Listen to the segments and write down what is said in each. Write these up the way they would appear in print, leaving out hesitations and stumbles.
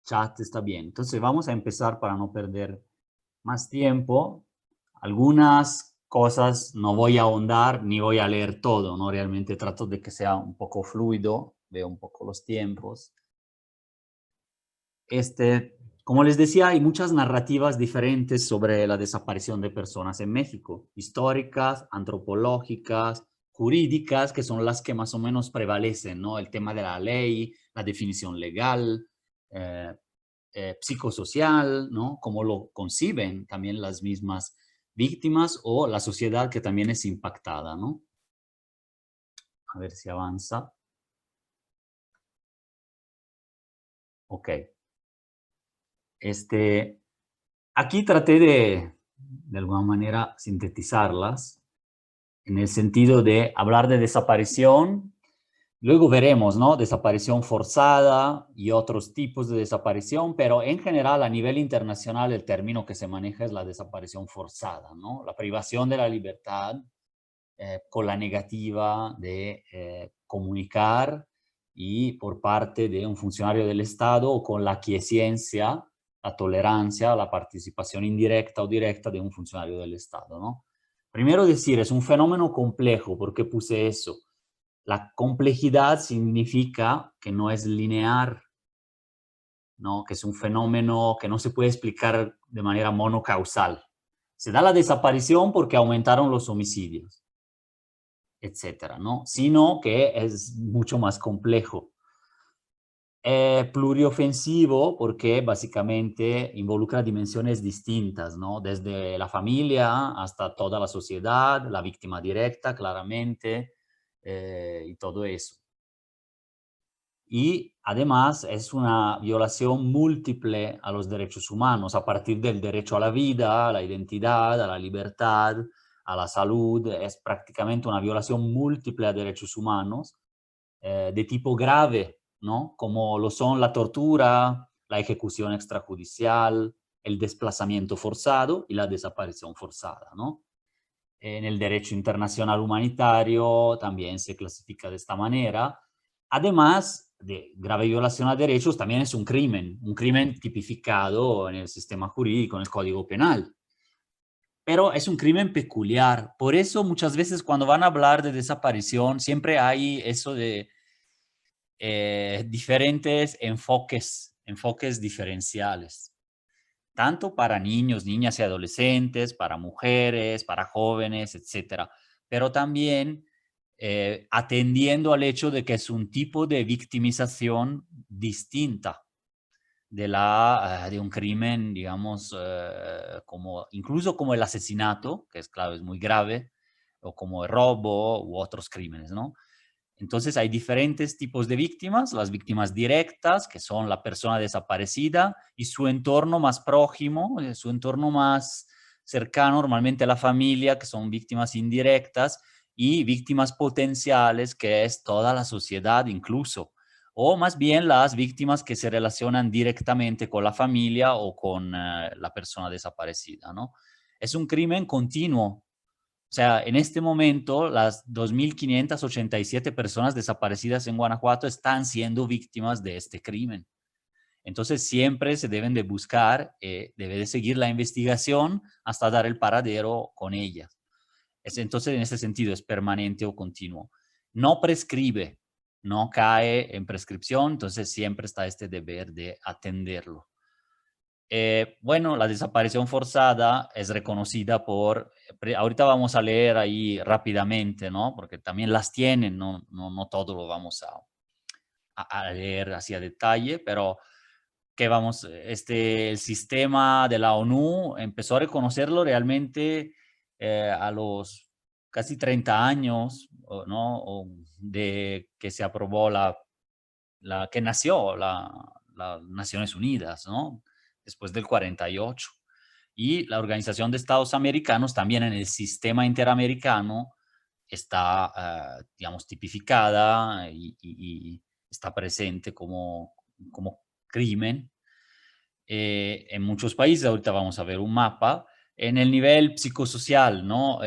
chat está bien. Entonces vamos a empezar para no perder más tiempo. Algunas cosas no voy a ahondar ni voy a leer todo, ¿no? Realmente trato de que sea un poco fluido, veo un poco los tiempos. Como les decía, hay muchas narrativas diferentes sobre la desaparición de personas en México, históricas, antropológicas, jurídicas, que son las que más o menos prevalecen, ¿no? El tema de la ley, la definición legal, eh, psicosocial, ¿no? Cómo lo conciben también las mismas víctimas o la sociedad que también es impactada, ¿no? A ver si avanza. Ok. Este, Aquí traté de alguna manera, sintetizarlas en el sentido de hablar de desaparición. Luego veremos, ¿no? Desaparición forzada y otros tipos de desaparición, pero en general a nivel internacional el término que se maneja es la desaparición forzada, ¿no? La privación de la libertad con la negativa de comunicar y por parte de un funcionario del Estado o con la aquiescencia, la tolerancia, la participación indirecta o directa de un funcionario del Estado, ¿no? Primero decir, es un fenómeno complejo, ¿por qué puse eso? La complejidad significa que no es lineal, ¿no? Que es un fenómeno que no se puede explicar de manera monocausal. Se da la desaparición porque aumentaron los homicidios, etcétera, ¿no? Sino que es mucho más complejo. Pluriofensivo porque básicamente involucra dimensiones distintas, ¿no? Desde la familia hasta toda la sociedad, la víctima directa, claramente, y todo eso. Y además es una violación múltiple a los derechos humanos, a partir del derecho a la vida, a la identidad, a la libertad, a la salud. Es prácticamente una violación múltiple a derechos humanos de tipo grave, ¿no? Como lo son la tortura, la ejecución extrajudicial, el desplazamiento forzado y la desaparición forzada, ¿no? En el derecho internacional humanitario también se clasifica de esta manera. Además de grave violación a derechos, también es un crimen tipificado en el sistema jurídico, en el Código Penal. Pero es un crimen peculiar. Por eso muchas veces cuando van a hablar de desaparición, siempre hay eso de diferentes enfoques diferenciales, tanto para niños, niñas y adolescentes, para mujeres, para jóvenes, etcétera, pero también atendiendo al hecho de que es un tipo de victimización distinta de un crimen, digamos, como, incluso como el asesinato, que es claro, es muy grave, o como el robo u otros crímenes, ¿no? Entonces hay diferentes tipos de víctimas, las víctimas directas, que son la persona desaparecida, y su entorno más próximo, su entorno más cercano, normalmente la familia, que son víctimas indirectas, y víctimas potenciales, que es toda la sociedad incluso, o más bien las víctimas que se relacionan directamente con la familia o con la persona desaparecida, ¿no? Es un crimen continuo. O sea, en este momento, las 2.587 personas desaparecidas en Guanajuato están siendo víctimas de este crimen. Entonces, siempre se deben de buscar, debe de seguir la investigación hasta dar el paradero con ellas. Entonces, en ese sentido, es permanente o continuo. No prescribe, no cae en prescripción, entonces siempre está este deber de atenderlo. Bueno, la desaparición forzada es reconocida por, ahorita vamos a leer ahí rápidamente, ¿no? Porque también las tienen, no todo lo vamos a leer así a detalle, pero que vamos, el sistema de la ONU empezó a reconocerlo realmente a los casi 30 años, ¿no? De que se aprobó que nació las Naciones Unidas, ¿no? Después del 48. Y la Organización de Estados Americanos también en el sistema interamericano está, digamos, tipificada y está presente como crimen en muchos países. Ahorita vamos a ver un mapa. En el nivel psicosocial, ¿no?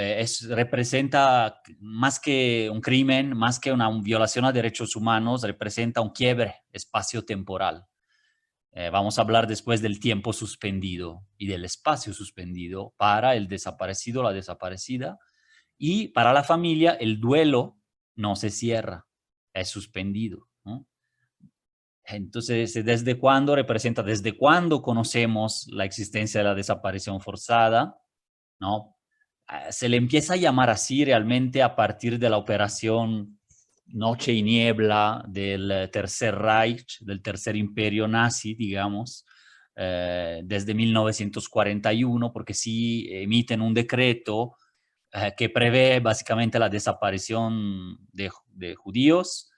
Representa más que un crimen, más que una violación a derechos humanos, representa un quiebre espacio-temporal. Vamos a hablar después del tiempo suspendido y del espacio suspendido para el desaparecido o la desaparecida. Y para la familia, el duelo no se cierra, es suspendido, ¿no? Entonces, ¿desde cuándo representa? ¿Desde cuándo conocemos la existencia de la desaparición forzada? ¿No? Se le empieza a llamar así realmente a partir de la operación Noche y Niebla del Tercer Reich, del Tercer Imperio nazi, digamos, desde 1941, porque sí emiten un decreto que prevé básicamente la desaparición de judíos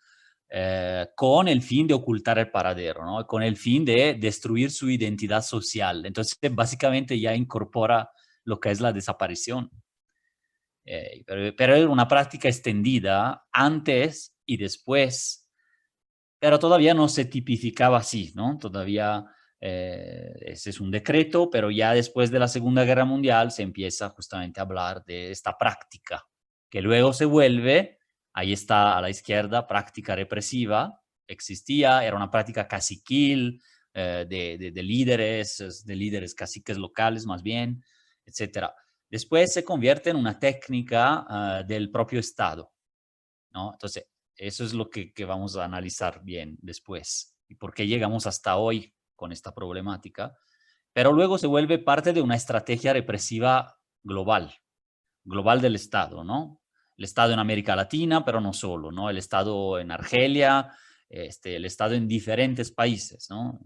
con el fin de ocultar el paradero, ¿no? Con el fin de destruir su identidad social. Entonces, básicamente ya incorpora lo que es la desaparición. Pero era una práctica extendida antes y después, pero todavía no se tipificaba así, ¿no? Todavía ese es un decreto, pero ya después de la Segunda Guerra Mundial se empieza justamente a hablar de esta práctica, que luego se vuelve, ahí está a la izquierda, práctica represiva, existía, era una práctica caciquil, de líderes caciques locales más bien, etcétera. Después se convierte en una técnica del propio Estado, ¿no? Entonces, eso es lo que vamos a analizar bien después y por qué llegamos hasta hoy con esta problemática. Pero luego se vuelve parte de una estrategia represiva global, global del Estado, ¿no? El Estado en América Latina, pero no solo, ¿no? El Estado en Argelia, el Estado en diferentes países, ¿no?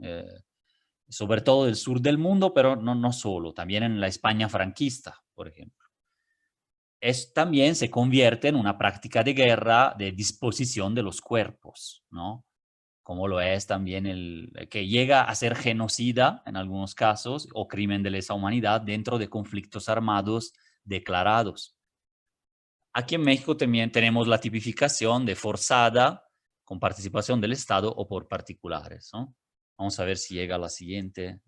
Sobre todo del sur del mundo, pero no solo, también en la España franquista, por ejemplo. También se convierte en una práctica de guerra de disposición de los cuerpos, ¿no? Como lo es también que llega a ser genocida en algunos casos o crimen de lesa humanidad dentro de conflictos armados declarados. Aquí en México también tenemos la tipificación de forzada con participación del Estado o por particulares, ¿no? Vamos a ver si llega a la siguiente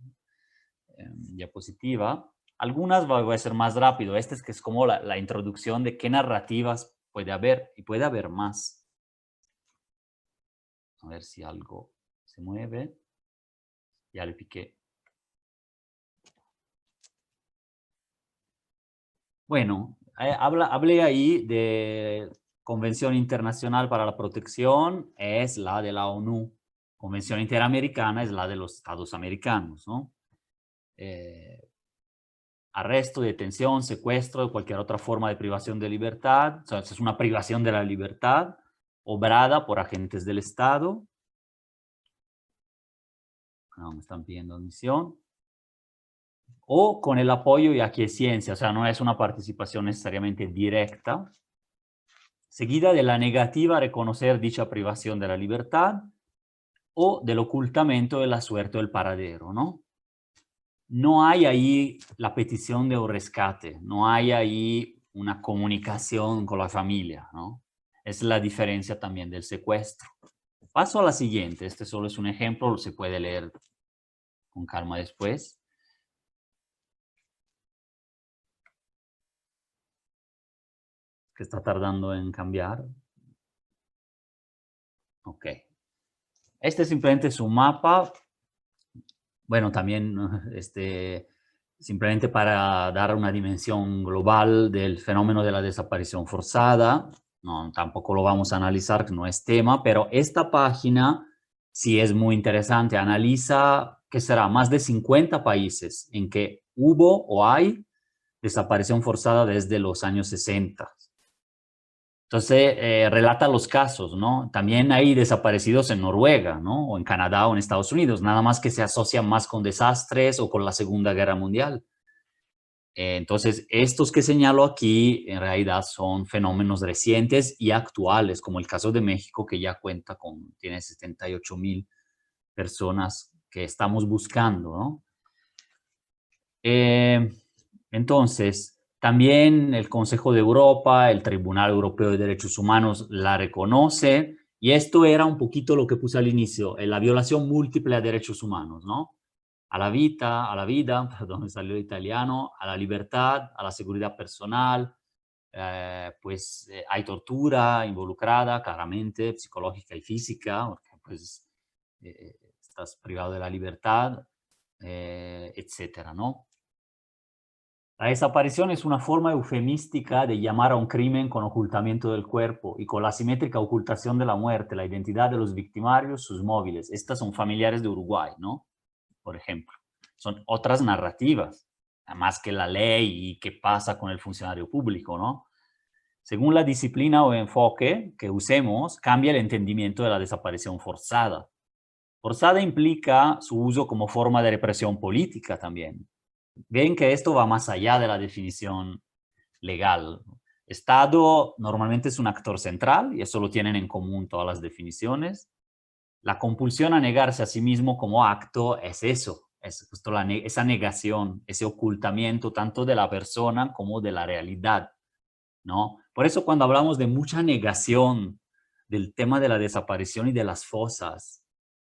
diapositiva. Algunas voy a ser más rápido. Este es que es como la introducción de qué narrativas puede haber y puede haber más. A ver si algo se mueve. Ya le piqué. Bueno, hablé ahí de Convención Internacional para la Protección, es la de la ONU. Convención Interamericana es la de los Estados Americanos, ¿no? Arresto, detención, secuestro, de cualquier otra forma de privación de libertad. O sea, es una privación de la libertad obrada por agentes del Estado. No, me están pidiendo admisión. O con el apoyo y aquiescencia, o sea, no es una participación necesariamente directa, seguida de la negativa a reconocer dicha privación de la libertad o del ocultamiento de la suerte o el paradero, ¿no? No hay ahí la petición de un rescate, no hay ahí una comunicación con la familia, ¿no? Es la diferencia también del secuestro. Paso a la siguiente, este solo es un ejemplo, se puede leer con calma después. Que está tardando en cambiar. Ok. Este simplemente es un mapa. Bueno, también simplemente para dar una dimensión global del fenómeno de la desaparición forzada. No, tampoco lo vamos a analizar, que no es tema, pero esta página sí es muy interesante. Analiza, ¿qué será? Más de 50 países en que hubo o hay desaparición forzada desde los años 60. Entonces, relata los casos, ¿no? También hay desaparecidos en Noruega, ¿no? O en Canadá o en Estados Unidos, nada más que se asocian más con desastres o con la Segunda Guerra Mundial. Entonces, estos que señalo aquí en realidad son fenómenos recientes y actuales, como el caso de México, que ya tiene 78,000 personas que estamos buscando, ¿no? Eh, entonces, también el Consejo de Europa, el Tribunal Europeo de Derechos Humanos la reconoce, y esto era un poquito lo que puse al inicio, la violación múltiple a derechos humanos, ¿no? A la vida, perdón, me salió italiano, a la libertad, a la seguridad personal, pues hay tortura involucrada, claramente, psicológica y física, porque pues estás privado de la libertad, etcétera, ¿no? La desaparición es una forma eufemística de llamar a un crimen con ocultamiento del cuerpo y con la simétrica ocultación de la muerte, la identidad de los victimarios, sus móviles. Estas son familiares de Uruguay, ¿no? Por ejemplo. Son otras narrativas, más que la ley y qué pasa con el funcionario público, ¿no? Según la disciplina o enfoque que usemos, cambia el entendimiento de la desaparición forzada. Forzada implica su uso como forma de represión política también. Ven que esto va más allá de la definición legal. Estado normalmente es un actor central y eso lo tienen en común todas las definiciones. La compulsión a negarse a sí mismo como acto es eso, es justo esa negación, ese ocultamiento tanto de la persona como de la realidad, ¿no? Por eso cuando hablamos de mucha negación del tema de la desaparición y de las fosas,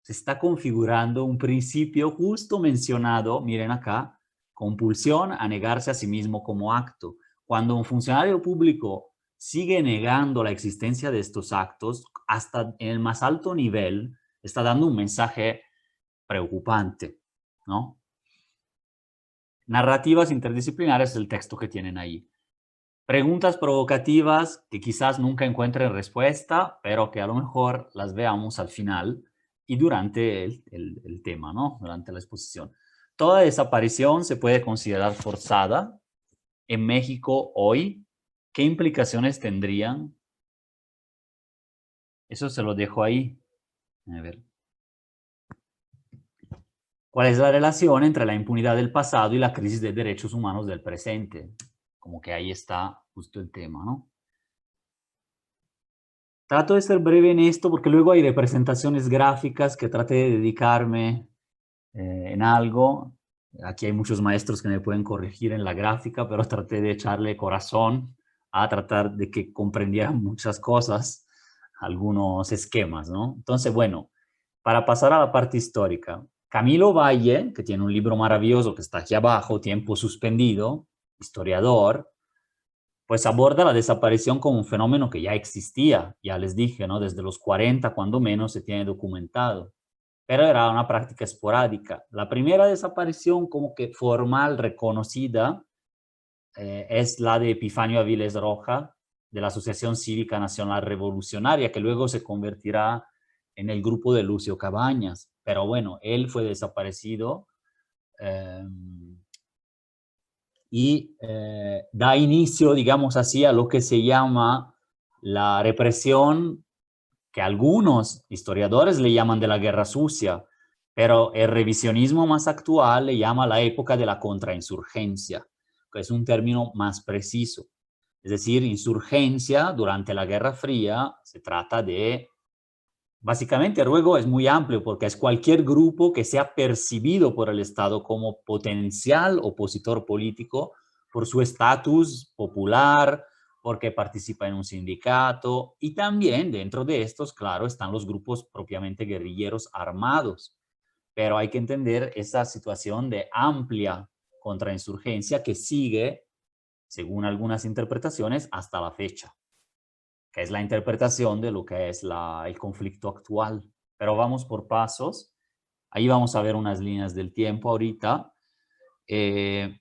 se está configurando un principio justo mencionado, miren acá, compulsión a negarse a sí mismo como acto. Cuando un funcionario público sigue negando la existencia de estos actos, hasta en el más alto nivel, está dando un mensaje preocupante, ¿no? Narrativas interdisciplinares es el texto que tienen ahí. Preguntas provocativas que quizás nunca encuentren respuesta, pero que a lo mejor las veamos al final y durante el tema, ¿no? Durante la exposición. Toda desaparición se puede considerar forzada. En México hoy, ¿qué implicaciones tendrían? Eso se lo dejo ahí. A ver. ¿Cuál es la relación entre la impunidad del pasado y la crisis de derechos humanos del presente? Como que ahí está justo el tema, ¿no? Trato de ser breve en esto porque luego hay representaciones gráficas que traté de dedicarme en algo. Aquí hay muchos maestros que me pueden corregir en la gráfica, pero traté de echarle corazón a tratar de que comprendieran muchas cosas, algunos esquemas, ¿no? Entonces, bueno, para pasar a la parte histórica, Camilo Valle, que tiene un libro maravilloso que está aquí abajo, Tiempo Suspendido, historiador, pues aborda la desaparición como un fenómeno que ya existía, ya les dije, ¿no? Desde los 40, cuando menos, se tiene documentado, pero era una práctica esporádica. La primera desaparición como que formal, reconocida, es la de Epifanio Avilés Roja, de la Asociación Cívica Nacional Revolucionaria, que luego se convertirá en el grupo de Lucio Cabañas. Pero bueno, él fue desaparecido eh, y da inicio, digamos así, a lo que se llama la represión, que algunos historiadores le llaman de la guerra sucia, pero el revisionismo más actual le llama la época de la contrainsurgencia, que es un término más preciso. Es decir, insurgencia durante la Guerra Fría se trata de, básicamente, luego es muy amplio porque es cualquier grupo que sea percibido por el Estado como potencial opositor político por su estatus popular, porque participa en un sindicato y también dentro de estos, claro, están los grupos propiamente guerrilleros armados. Pero hay que entender esa situación de amplia contrainsurgencia que sigue, según algunas interpretaciones, hasta la fecha, que es la interpretación de lo que es el conflicto actual. Pero vamos por pasos. Ahí vamos a ver unas líneas del tiempo ahorita. Eh,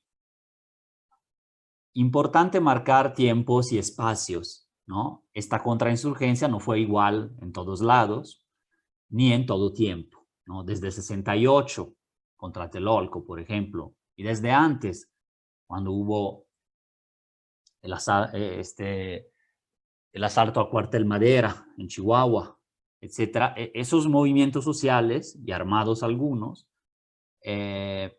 Importante marcar tiempos y espacios, ¿no? Esta contrainsurgencia no fue igual en todos lados, ni en todo tiempo, ¿no? Desde 68 contra Telolco, por ejemplo, y desde antes, cuando hubo el, el asalto a Cuartel Madera en Chihuahua, etcétera. Esos movimientos sociales, y armados algunos, eh,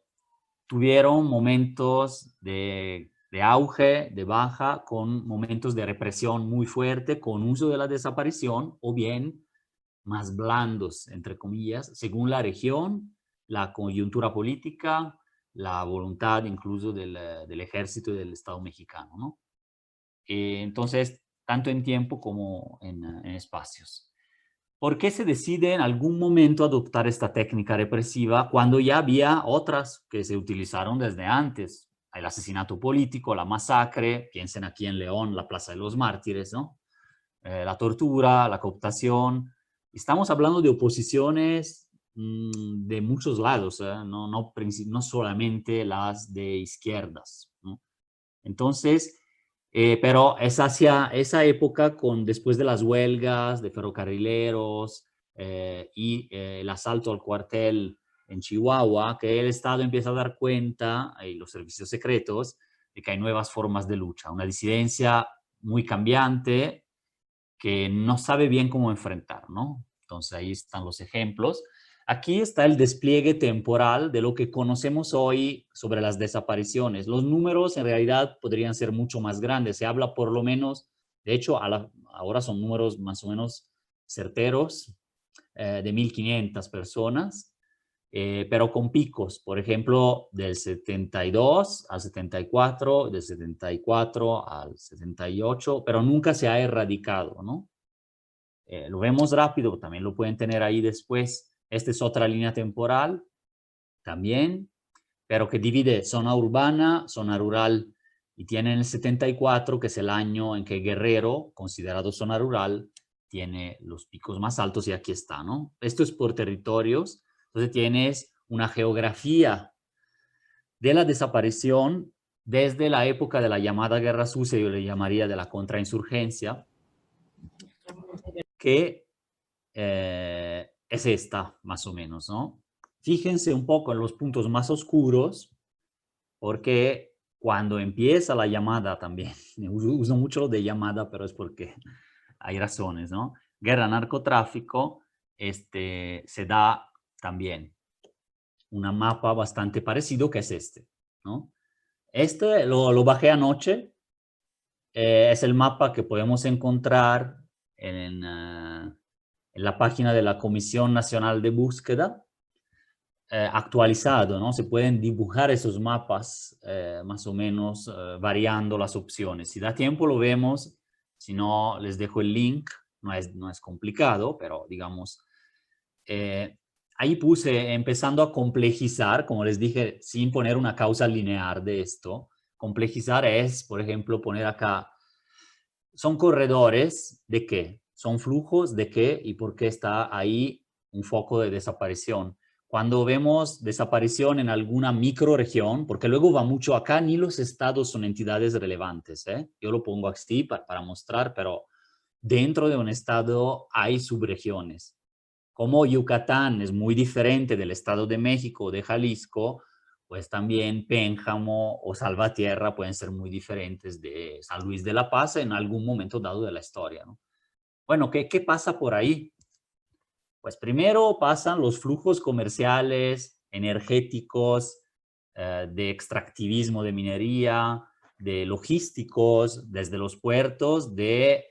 tuvieron momentos de auge, de baja, con momentos de represión muy fuerte, con uso de la desaparición, o bien más blandos, entre comillas, según la región, la coyuntura política, la voluntad incluso del ejército y del Estado mexicano, ¿no? Entonces, tanto en tiempo como en espacios. ¿Por qué se decide en algún momento adoptar esta técnica represiva cuando ya había otras que se utilizaron desde antes? El asesinato político, la masacre, piensen aquí en León, la Plaza de los Mártires, ¿no? La tortura, la cooptación. Estamos hablando de oposiciones de muchos lados, no solamente las de izquierdas, ¿no? Entonces, pero es hacia esa época, después de las huelgas de ferrocarrileros y el asalto al cuartel en Chihuahua, que el Estado empieza a dar cuenta, y los servicios secretos, de que hay nuevas formas de lucha, una disidencia muy cambiante que no sabe bien cómo enfrentar, ¿no? Entonces ahí están los ejemplos. Aquí está el despliegue temporal de lo que conocemos hoy sobre las desapariciones. Los números en realidad podrían ser mucho más grandes. Se habla por lo menos, de hecho, ahora son números más o menos certeros, de 1.500 personas, pero con picos, por ejemplo, del 72 al 74, del 74 al 78, pero nunca se ha erradicado, ¿no? Lo vemos rápido, también lo pueden tener ahí después. Esta es otra línea temporal también, pero que divide zona urbana, zona rural, y tiene el 74, que es el año en que Guerrero, considerado zona rural, tiene los picos más altos, y aquí está, ¿no? Esto es por territorios. Entonces tienes una geografía de la desaparición desde la época de la llamada Guerra Sucia, yo le llamaría de la contrainsurgencia, que es esta, más o menos, ¿no? Fíjense un poco en los puntos más oscuros, porque cuando empieza la llamada también, uso mucho lo de llamada, pero es porque hay razones, ¿no? Guerra, narcotráfico, se da también un mapa bastante parecido, que es este, ¿no? Este lo bajé anoche, es el mapa que podemos encontrar en la página de la Comisión Nacional de Búsqueda, actualizado, ¿no? Se pueden dibujar esos mapas más o menos variando las opciones. Si da tiempo lo vemos, si no les dejo el link, no es complicado, pero digamos, ahí puse empezando a complejizar, como les dije, sin poner una causa lineal de esto. Complejizar es, por ejemplo, poner acá, ¿son corredores de qué? ¿Son flujos de qué? ¿Y por qué está ahí un foco de desaparición? Cuando vemos desaparición en alguna microregión, porque luego va mucho acá, ni los estados son entidades relevantes, ¿eh? Yo lo pongo así para mostrar, pero dentro de un estado hay subregiones. Como Yucatán es muy diferente del Estado de México o de Jalisco, pues también Pénjamo o Salvatierra pueden ser muy diferentes de San Luis de la Paz en algún momento dado de la historia, ¿no? Bueno, ¿qué pasa por ahí? Pues primero pasan los flujos comerciales, energéticos, de extractivismo de minería, de logísticos, desde los puertos de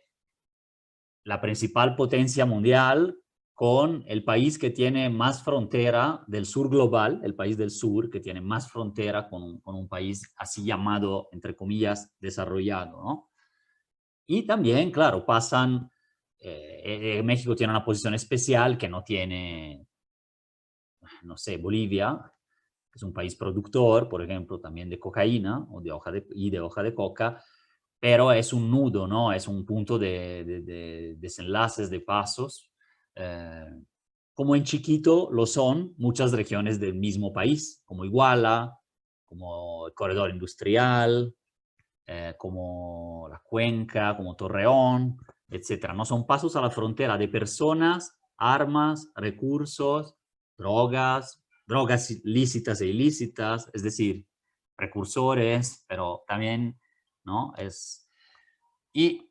la principal potencia mundial con el país que tiene más frontera del sur global, el país del sur, que tiene más frontera con un país así llamado, entre comillas, desarrollado, ¿no? Y también, claro, pasan, México tiene una posición especial que no tiene, no sé, Bolivia, que es un país productor, por ejemplo, también de cocaína o de hoja de coca, pero es un nudo, ¿no? Es un punto de desenlaces, de pasos. Eh, como en chiquito lo son muchas regiones del mismo país, como Iguala, como el corredor industrial, como la Cuenca, como Torreón, etcétera. No son pasos a la frontera de personas, armas, recursos, drogas lícitas e ilícitas, es decir, precursores, pero también, ¿no? Y,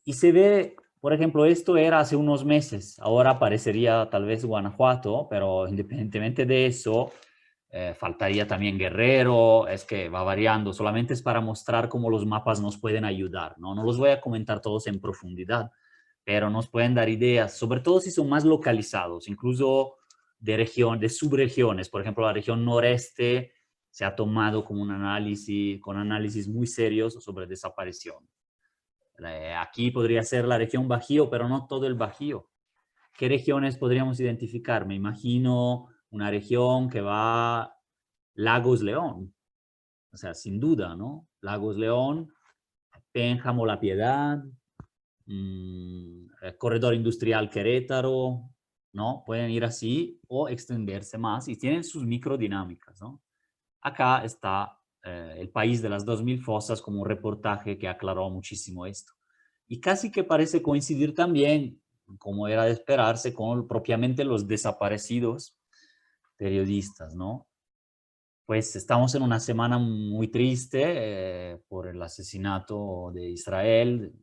y se ve, por ejemplo, esto era hace unos meses, ahora parecería tal vez Guanajuato, pero independientemente de eso, faltaría también Guerrero, es que va variando, solamente es para mostrar cómo los mapas nos pueden ayudar, ¿no? No los voy a comentar todos en profundidad, pero nos pueden dar ideas, sobre todo si son más localizados, incluso de subregiones. Por ejemplo, la región noreste se ha tomado como un análisis, con análisis muy serios sobre desaparición. Aquí podría ser la región Bajío, pero no todo el Bajío. ¿Qué regiones podríamos identificar? Me imagino una región que va Lagos León, o sea, sin duda, ¿no? Lagos León, Pénjamo, La Piedad, Corredor Industrial Querétaro, ¿no? Pueden ir así o extenderse más y tienen sus microdinámicas, ¿no? Acá está El país de las 2000 fosas como un reportaje que aclaró muchísimo esto. Y casi que parece coincidir también, como era de esperarse, con propiamente los desaparecidos periodistas, ¿no? Pues estamos en una semana muy triste por el asesinato de Israel,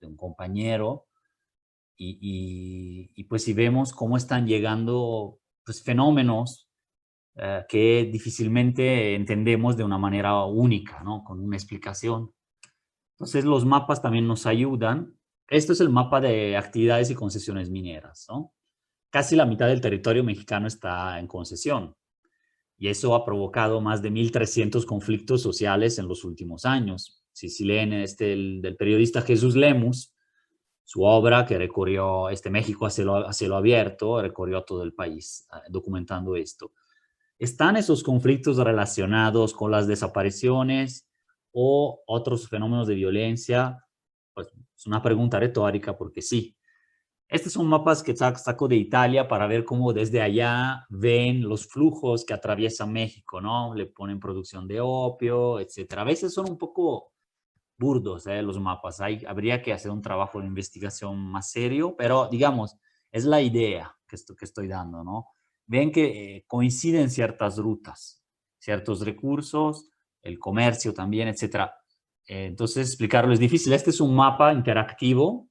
de un compañero, y pues si vemos cómo están llegando pues, fenómenos que difícilmente entendemos de una manera única, ¿no? Con una explicación. Entonces los mapas también nos ayudan. Esto es el mapa de actividades y concesiones mineras, ¿no? Casi la mitad del territorio mexicano está en concesión y eso ha provocado más de 1.300 conflictos sociales en los últimos años. Si leen del periodista Jesús Lemus, su obra que recorrió México a cielo abierto, recorrió todo el país documentando esto. ¿Están esos conflictos relacionados con las desapariciones o otros fenómenos de violencia? Pues es una pregunta retórica porque sí. Estos son mapas que saco de Italia para ver cómo desde allá ven los flujos que atraviesa México, ¿no? Le ponen producción de opio, etcétera. A veces son un poco burdos, los mapas. Habría que hacer un trabajo de investigación más serio, pero digamos, es la idea que estoy dando, ¿no? Ven que coinciden ciertas rutas, ciertos recursos, el comercio también, etcétera. Entonces, explicarlo es difícil. Este es un mapa interactivo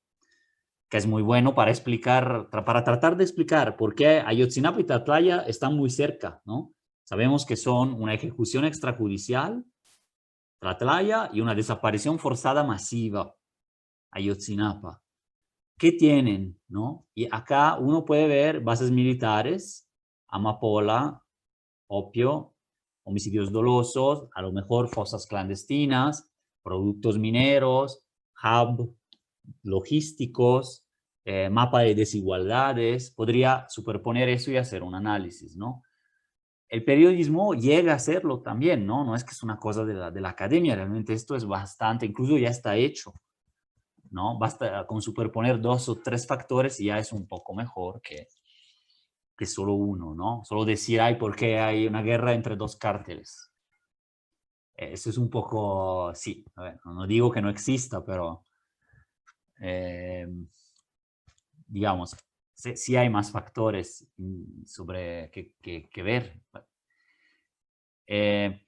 que es muy bueno para explicar, para tratar de explicar por qué Ayotzinapa y Tlatlaya están muy cerca, ¿no? Sabemos que son una ejecución extrajudicial, Tlatlaya, y una desaparición forzada masiva, Ayotzinapa. ¿Qué tienen, no? Y acá uno puede ver bases militares, amapola, opio, homicidios dolosos, a lo mejor fosas clandestinas, productos mineros, hub logísticos, mapa de desigualdades. Podría superponer eso y hacer un análisis, ¿no? El periodismo llega a hacerlo también, ¿no? No es que es una cosa de la academia, realmente esto es bastante, incluso ya está hecho, ¿no? Basta con superponer 2 o 3 factores y ya es un poco mejor que solo uno, ¿no? Solo decir, ay, ¿por qué hay una guerra entre 2 cárteles? Eso es un poco, sí, a ver, no digo que no exista, pero eh, digamos, sí hay más factores sobre que ver. Eh,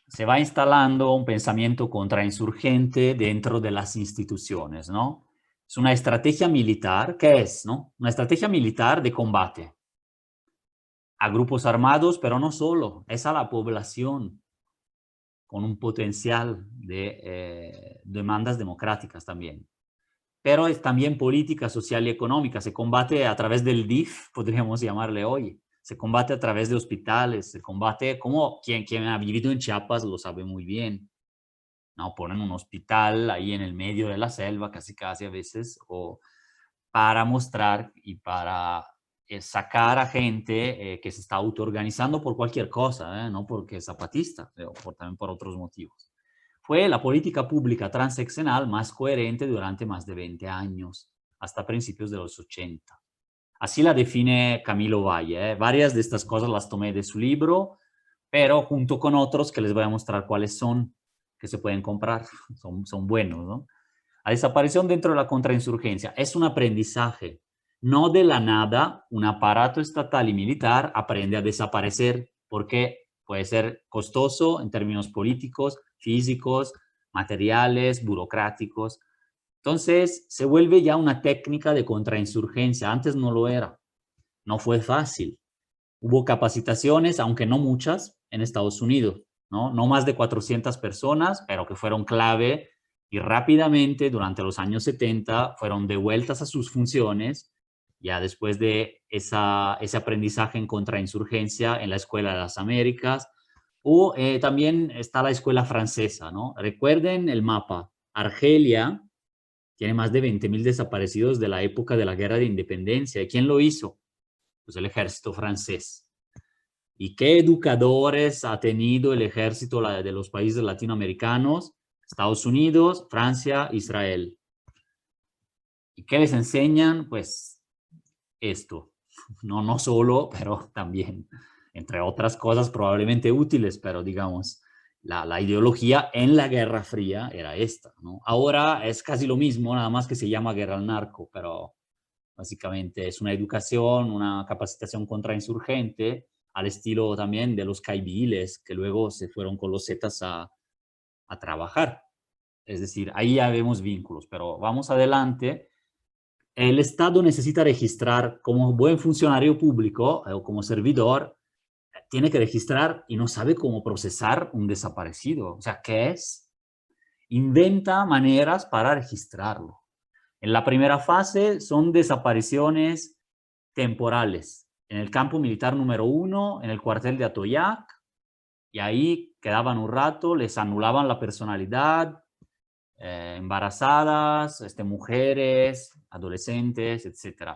se va instalando un pensamiento contrainsurgente dentro de las instituciones, ¿no? Es una estrategia militar, ¿qué es? ¿No? Una estrategia militar de combate a grupos armados, pero no solo, es a la población con un potencial de demandas democráticas también. Pero es también política, social y económica. Se combate a través del DIF, podríamos llamarle hoy. Se combate a través de hospitales, se combate como quien ha vivido en Chiapas lo sabe muy bien. ¿No? Ponen un hospital ahí en el medio de la selva, casi casi a veces, o para mostrar y para sacar a gente que se está autoorganizando por cualquier cosa, no porque es zapatista, pero también por otros motivos. Fue la política pública transeccional más coherente durante más de 20 años, hasta principios de los 80. Así la define Camilo Valle. Varias de estas cosas las tomé de su libro, pero junto con otros que les voy a mostrar cuáles son, que se pueden comprar, son buenos, ¿no? La desaparición dentro de la contrainsurgencia es un aprendizaje. No de la nada un aparato estatal y militar aprende a desaparecer porque puede ser costoso en términos políticos, físicos, materiales, burocráticos. Entonces se vuelve ya una técnica de contrainsurgencia. Antes no lo era. No fue fácil. Hubo capacitaciones, aunque no muchas, en Estados Unidos, ¿no? No más de 400 personas, pero que fueron clave y rápidamente, durante los años 70, fueron devueltas a sus funciones, ya después de ese aprendizaje en contrainsurgencia en la Escuela de las Américas. O también está la escuela francesa, ¿no? Recuerden el mapa. Argelia tiene más de 20.000 desaparecidos de la época de la Guerra de Independencia. ¿Y quién lo hizo? Pues el ejército francés. ¿Y qué educadores ha tenido el ejército de los países latinoamericanos? Estados Unidos, Francia, Israel. ¿Y qué les enseñan? Pues esto. no solo, pero también, entre otras cosas probablemente útiles, pero digamos, la ideología en la Guerra Fría era esta, ¿no? Ahora es casi lo mismo, nada más que se llama guerra al narco, pero básicamente es una educación, una capacitación contrainsurgente, al estilo también de los caibiles, que luego se fueron con los Zetas a trabajar. Es decir, ahí ya vemos vínculos, pero vamos adelante. El Estado necesita registrar como buen funcionario público o como servidor, tiene que registrar y no sabe cómo procesar un desaparecido. O sea, ¿qué es? Inventa maneras para registrarlo. En la primera fase son desapariciones temporales. En el campo militar número 1, en el cuartel de Atoyac, y ahí quedaban un rato, les anulaban la personalidad, embarazadas, mujeres, adolescentes, etc.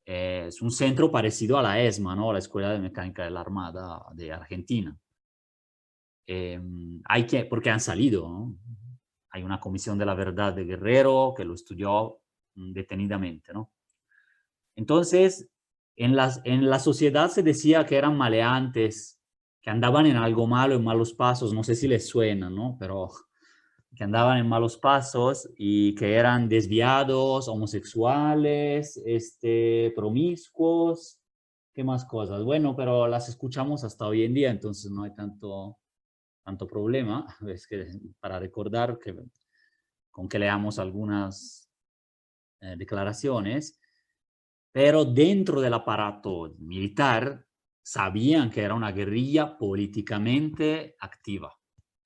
Es un centro parecido a la ESMA, ¿no? La Escuela de Mecánica de la Armada de Argentina. Porque han salido, ¿no? Hay una comisión de la verdad de Guerrero que lo estudió detenidamente, ¿no? Entonces, en la sociedad se decía que eran maleantes, que andaban en algo malo, en malos pasos, no sé si les suena, ¿no? Pero que andaban en malos pasos y que eran desviados, homosexuales, promiscuos, ¿qué más cosas? Bueno, pero las escuchamos hasta hoy en día, entonces no hay tanto problema. Es que para recordar que con que leamos algunas declaraciones, pero dentro del aparato militar sabían que era una guerrilla políticamente activa,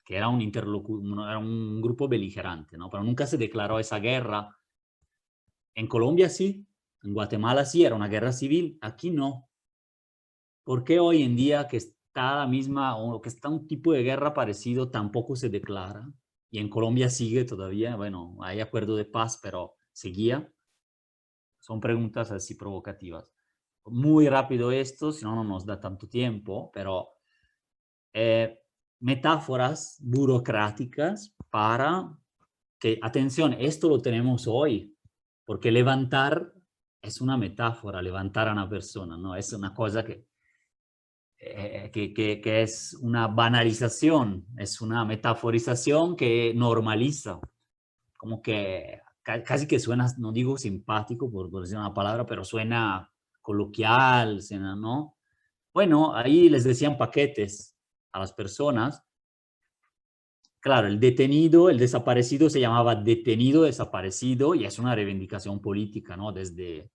que era era un grupo beligerante, ¿no? Pero nunca se declaró esa guerra. En Colombia sí, en Guatemala sí, era una guerra civil, aquí no. ¿Por qué hoy en día que está la misma, o que está un tipo de guerra parecido, tampoco se declara? Y en Colombia sigue todavía, bueno, hay acuerdo de paz, pero seguía. Son preguntas así provocativas. Muy rápido esto, si no, no nos da tanto tiempo, pero metáforas burocráticas para que, atención, esto lo tenemos hoy, porque levantar es una metáfora, levantar a una persona, ¿no? Es una cosa que es una banalización, es una metaforización que normaliza, como que casi que suena, no digo simpático por decir una palabra, pero suena coloquial, suena, ¿no? Bueno, ahí les decían paquetes a las personas. Claro, el detenido, el desaparecido se llamaba detenido desaparecido y es una reivindicación política, ¿no? Desde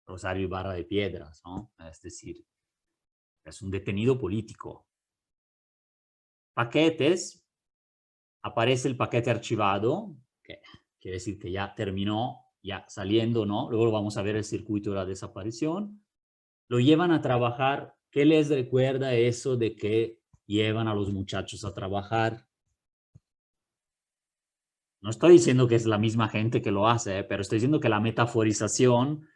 Rosario Ibarra de Piedras, ¿no? Es decir, es un detenido político. Paquetes, aparece el paquete archivado, que quiere decir que ya terminó, ya saliendo, ¿no? Luego vamos a ver el circuito de la desaparición. Lo llevan a trabajar. ¿Qué les recuerda eso de que llevan a los muchachos a trabajar? No estoy diciendo que es la misma gente que lo hace, pero estoy diciendo que la metaforización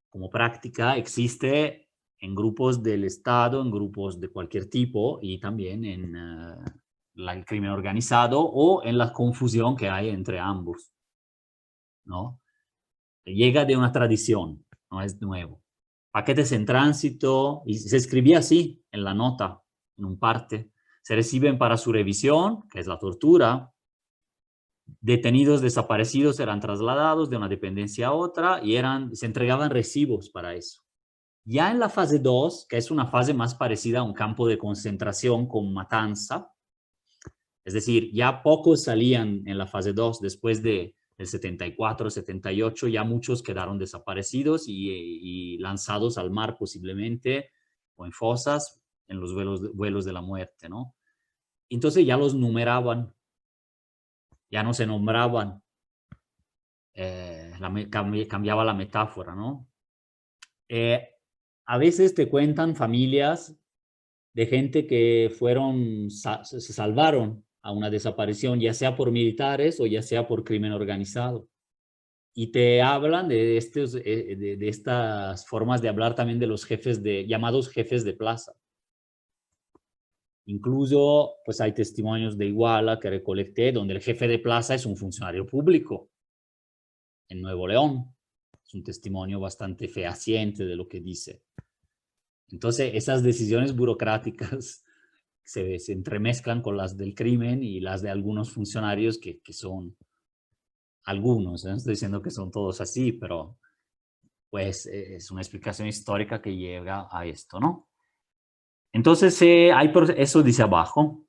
como práctica existe en grupos del Estado, en grupos de cualquier tipo y también en el crimen organizado o en la confusión que hay entre ambos, ¿no? Llega de una tradición, no es nuevo. Paquetes en tránsito, y se escribía así en la nota, en un parte. Se reciben para su revisión, que es la tortura. Detenidos desaparecidos eran trasladados de una dependencia a otra y se entregaban recibos para eso. Ya en la fase 2, que es una fase más parecida a un campo de concentración con matanza, es decir, ya pocos salían en la fase 2 después del 74, 78, ya muchos quedaron desaparecidos y lanzados al mar posiblemente, o en fosas, en los vuelos de la muerte, ¿no? Entonces ya los numeraban, ya no se nombraban, cambiaba la metáfora, ¿no? Eh, a veces te cuentan familias de gente que se salvaron a una desaparición, ya sea por militares o ya sea por crimen organizado. Y te hablan de estas formas de hablar también de los llamados jefes de plaza. Incluso, pues hay testimonios de Iguala que recolecté, donde el jefe de plaza es un funcionario público en Nuevo León. es un testimonio bastante fehaciente de lo que dice. Entonces, esas decisiones burocráticas se entremezclan con las del crimen y las de algunos funcionarios que son algunos, no estoy diciendo que son todos así, pero pues es una explicación histórica que llega a esto, ¿no? Entonces, eso dice abajo.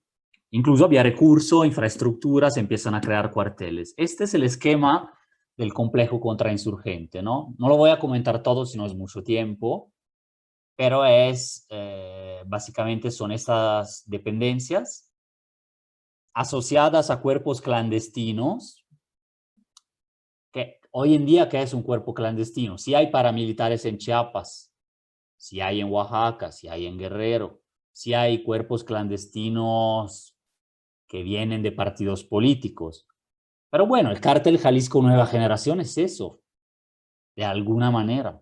Incluso había recursos, infraestructuras, se empiezan a crear cuarteles. Este es el esquema del complejo contrainsurgente, ¿no? No lo voy a comentar todo, si no es mucho tiempo, pero básicamente son estas dependencias asociadas a cuerpos clandestinos, que hoy en día, ¿qué es un cuerpo clandestino? Si hay paramilitares en Chiapas, si hay en Oaxaca, si hay en Guerrero, si hay cuerpos clandestinos que vienen de partidos políticos. Pero bueno, el cártel Jalisco Nueva Generación es eso, de alguna manera.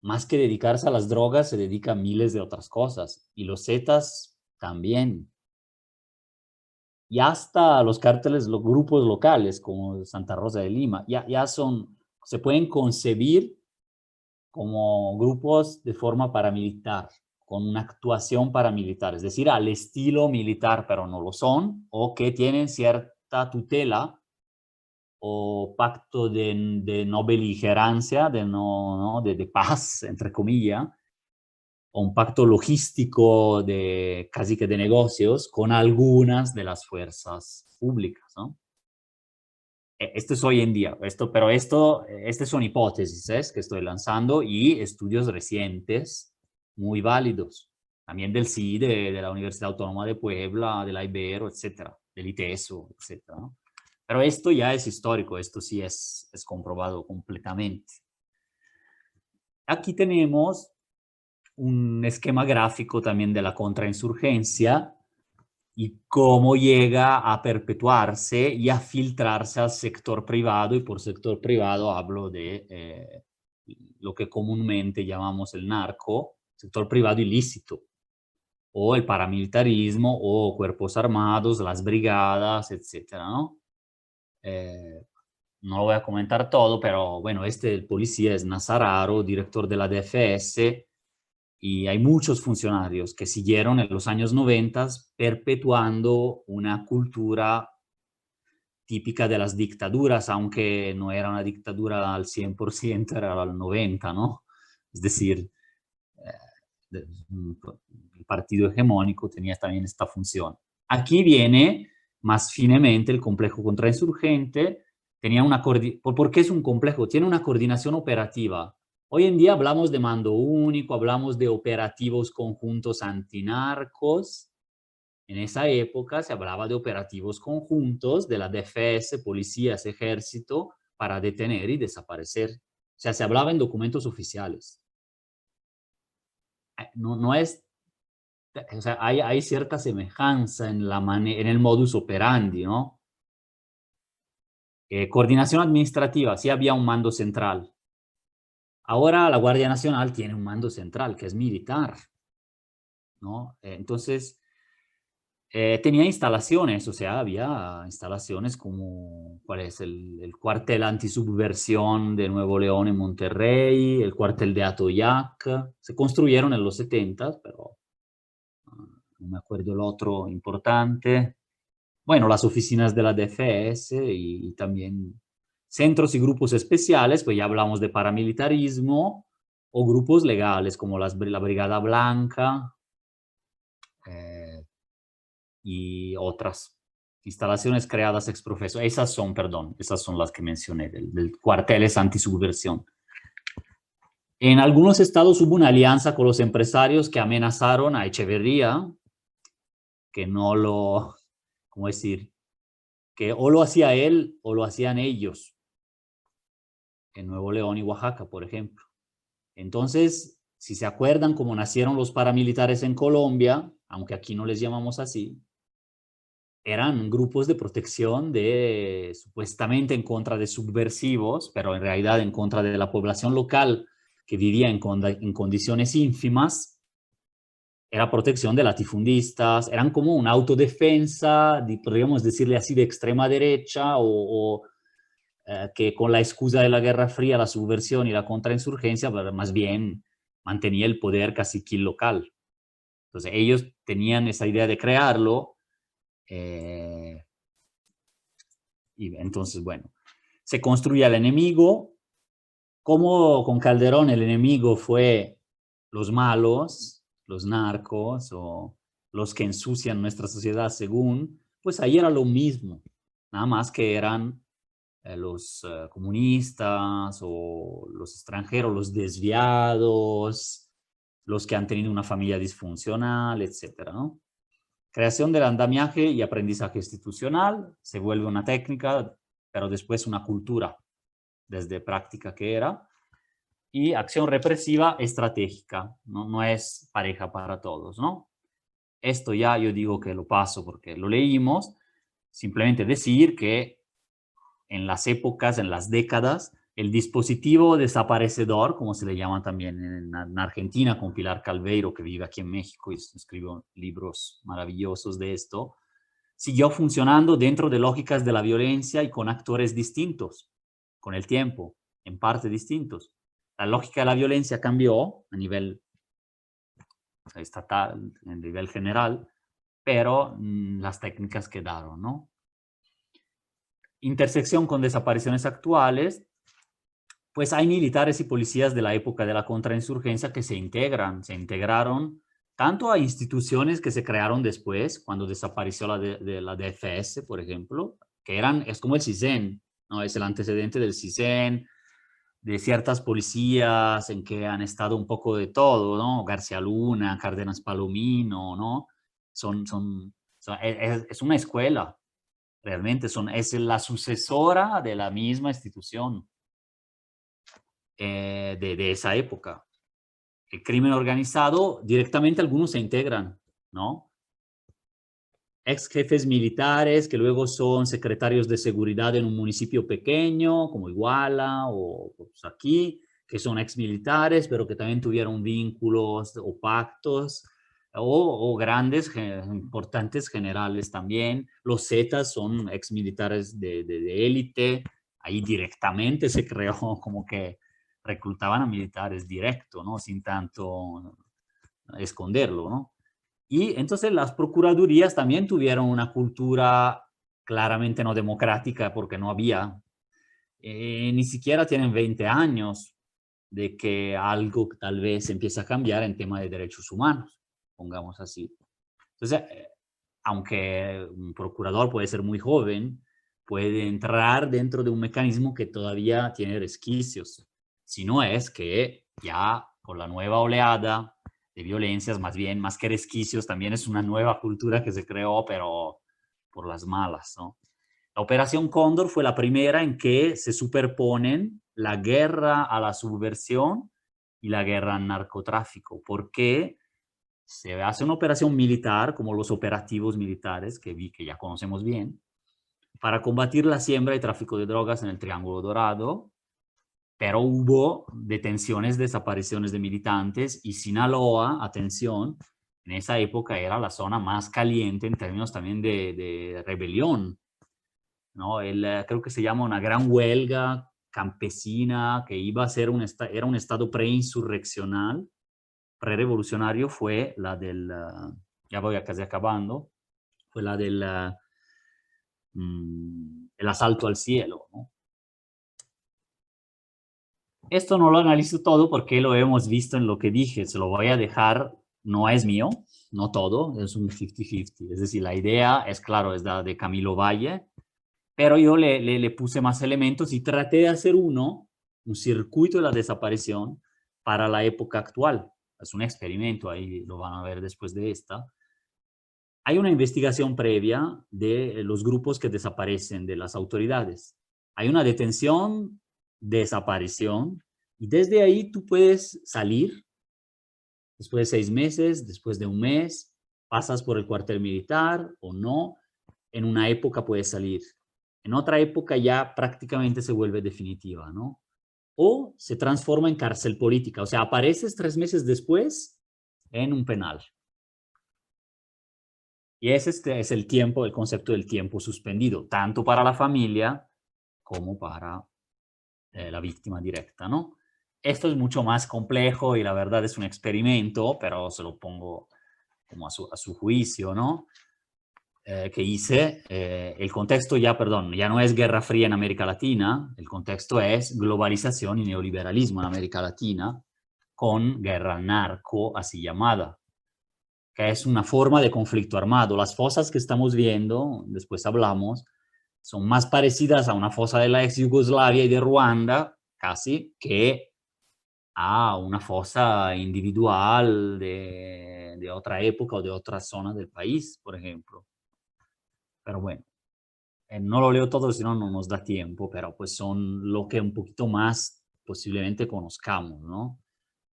Más que dedicarse a las drogas, se dedica a miles de otras cosas. Y los Zetas también. Y hasta los cárteles, los grupos locales, como Santa Rosa de Lima, ya se pueden concebir como grupos de forma paramilitar, con una actuación paramilitar, es decir, al estilo militar, pero no lo son, o que tienen cierta tutela o pacto de no beligerancia, de paz, entre comillas, o un pacto logístico de casi que de negocios con algunas de las fuerzas públicas, ¿no? Esto es hoy en día, estas son hipótesis que estoy lanzando y estudios recientes muy válidos, también del CIDE, de la Universidad Autónoma de Puebla, de la Ibero, etcétera, del ITESO, etcétera, ¿no? Pero esto ya es histórico, esto sí es comprobado completamente. Aquí tenemos un esquema gráfico también de la contrainsurgencia y cómo llega a perpetuarse y a filtrarse al sector privado, y por sector privado hablo de lo que comúnmente llamamos el narco, sector privado ilícito, o el paramilitarismo, o cuerpos armados, las brigadas, etcétera, ¿no? No lo voy a comentar todo, pero bueno, el policía es Nazararo, director de la DFS, y hay muchos funcionarios que siguieron en los años 90 perpetuando una cultura típica de las dictaduras, aunque no era una dictadura al 100%, era al 90%, ¿no? Es decir, el partido hegemónico tenía también esta función. Aquí viene más finemente el complejo contrainsurgente. ¿Por qué es un complejo? Tiene una coordinación operativa. Hoy en día hablamos de mando único, hablamos de operativos conjuntos antinarcos. En esa época se hablaba de operativos conjuntos de la DFS, policías, ejército, para detener y desaparecer. O sea, se hablaba en documentos oficiales. No es, o sea, hay cierta semejanza en el modus operandi, ¿no? Coordinación administrativa, sí había un mando central. Ahora la Guardia Nacional tiene un mando central que es militar, ¿no? Entonces, tenía instalaciones, o sea, había instalaciones como, ¿cuál es? El cuartel antisubversión de Nuevo León en Monterrey, el cuartel de Atoyac, se construyeron en los 70, pero no me acuerdo el otro importante. Bueno, las oficinas de la DFS y también centros y grupos especiales, pues ya hablamos de paramilitarismo, o grupos legales como la Brigada Blanca eh, y otras instalaciones creadas ex profeso. Esas son las que mencioné, del cuarteles antisubversión. En algunos estados hubo una alianza con los empresarios que amenazaron a Echeverría, que no lo, ¿cómo decir? Que o lo hacía él o lo hacían ellos, en Nuevo León y Oaxaca, por ejemplo. Entonces, si se acuerdan cómo nacieron los paramilitares en Colombia, aunque aquí no les llamamos así, eran grupos de protección supuestamente en contra de subversivos, pero en realidad en contra de la población local que vivía en condiciones ínfimas. Era protección de latifundistas, eran como una autodefensa, podríamos decirle así, de extrema derecha o que con la excusa de la Guerra Fría, la subversión y la contrainsurgencia, pero más bien mantenía el poder caciquil local. Entonces ellos tenían esa idea de crearlo, eh, y entonces, bueno, se construye al enemigo. Como con Calderón el enemigo fue los malos, los narcos o los que ensucian nuestra sociedad según, pues ahí era lo mismo, nada más que eran los comunistas o los extranjeros, los desviados, los que han tenido una familia disfuncional, etcétera, ¿no? Creación del andamiaje y aprendizaje institucional, se vuelve una técnica, pero después una cultura, desde práctica que era, y acción represiva estratégica, ¿no? No es pareja para todos, ¿no? Esto ya yo digo que lo paso porque lo leímos, simplemente decir que en las épocas, en las décadas, el dispositivo desaparecedor, como se le llama también en Argentina, con Pilar Calveiro, que vive aquí en México y escribió libros maravillosos de esto, siguió funcionando dentro de lógicas de la violencia y con actores distintos, con el tiempo, en parte distintos. La lógica de la violencia cambió a nivel estatal, a nivel general, pero las técnicas quedaron, ¿no? Intersección con desapariciones actuales, pues hay militares y policías de la época de la contrainsurgencia que se integraron tanto a instituciones que se crearon después, cuando desapareció la DFS, por ejemplo, que es como el CISEN, ¿no? Es el antecedente del CISEN, de ciertas policías en que han estado un poco de todo, ¿no? García Luna, Cárdenas Palomino, ¿no? Es una escuela, realmente, es la sucesora de la misma institución de esa época. El crimen organizado, directamente algunos se integran, ¿no? Ex jefes militares que luego son secretarios de seguridad en un municipio pequeño, como Iguala o pues, aquí, que son ex militares, pero que también tuvieron vínculos o pactos, o grandes, importantes generales también. Los Zetas son ex militares de élite, ahí directamente se creó como que reclutaban a militares directo, ¿no? Sin tanto esconderlo, ¿no? Y entonces las procuradurías también tuvieron una cultura claramente no democrática porque no había, ni siquiera tienen 20 años de que algo tal vez empiece a cambiar en tema de derechos humanos, pongamos así. Entonces, aunque un procurador puede ser muy joven, puede entrar dentro de un mecanismo que todavía tiene resquicios. Si no es que ya con la nueva oleada de violencias, más bien, más que resquicios, también es una nueva cultura que se creó, pero por las malas, ¿no? La Operación Cóndor fue la primera en que se superponen la guerra a la subversión y la guerra al narcotráfico. ¿Por qué? Se hace una operación militar, como los operativos militares que ya conocemos bien, para combatir la siembra y tráfico de drogas en el Triángulo Dorado, pero hubo detenciones, desapariciones de militantes y Sinaloa, atención, en esa época era la zona más caliente en términos también de rebelión, ¿no? Creo que se llama una gran huelga campesina que iba a ser era un estado preinsurreccional, prerevolucionario, fue la del, ya voy a casi acabando, fue la del el asalto al cielo, ¿no? Esto no lo analizo todo porque lo hemos visto en lo que dije, se lo voy a dejar, no es mío, no todo, es un 50-50, es decir, la idea es claro, es la de Camilo Valle, pero yo le puse más elementos y traté de hacer un circuito de la desaparición para la época actual. Es un experimento, ahí lo van a ver después de esta. Hay una investigación previa de los grupos que desaparecen de las autoridades. Hay una detención, desaparición, y desde ahí tú puedes salir después de 6 meses, después de un mes, pasas por el cuartel militar o no, en una época puedes salir. En otra época ya prácticamente se vuelve definitiva, ¿no? O se transforma en cárcel política, o sea, apareces 3 meses después en un penal. Y ese es el tiempo, el concepto del tiempo suspendido, tanto para la familia como para la víctima directa, ¿no? Esto es mucho más complejo y la verdad es un experimento, pero se lo pongo como a su juicio, ¿no? Que hice, el contexto ya, perdón, ya no es Guerra Fría en América Latina, el contexto es globalización y neoliberalismo en América Latina, con guerra al narco, así llamada, que es una forma de conflicto armado. Las fosas que estamos viendo, después hablamos, son más parecidas a una fosa de la ex Yugoslavia y de Ruanda, casi, que a una fosa individual de otra época o de otra zona del país, por ejemplo. Pero bueno, no lo leo todo, si no, no nos da tiempo, pero pues son lo que un poquito más posiblemente conozcamos, ¿no?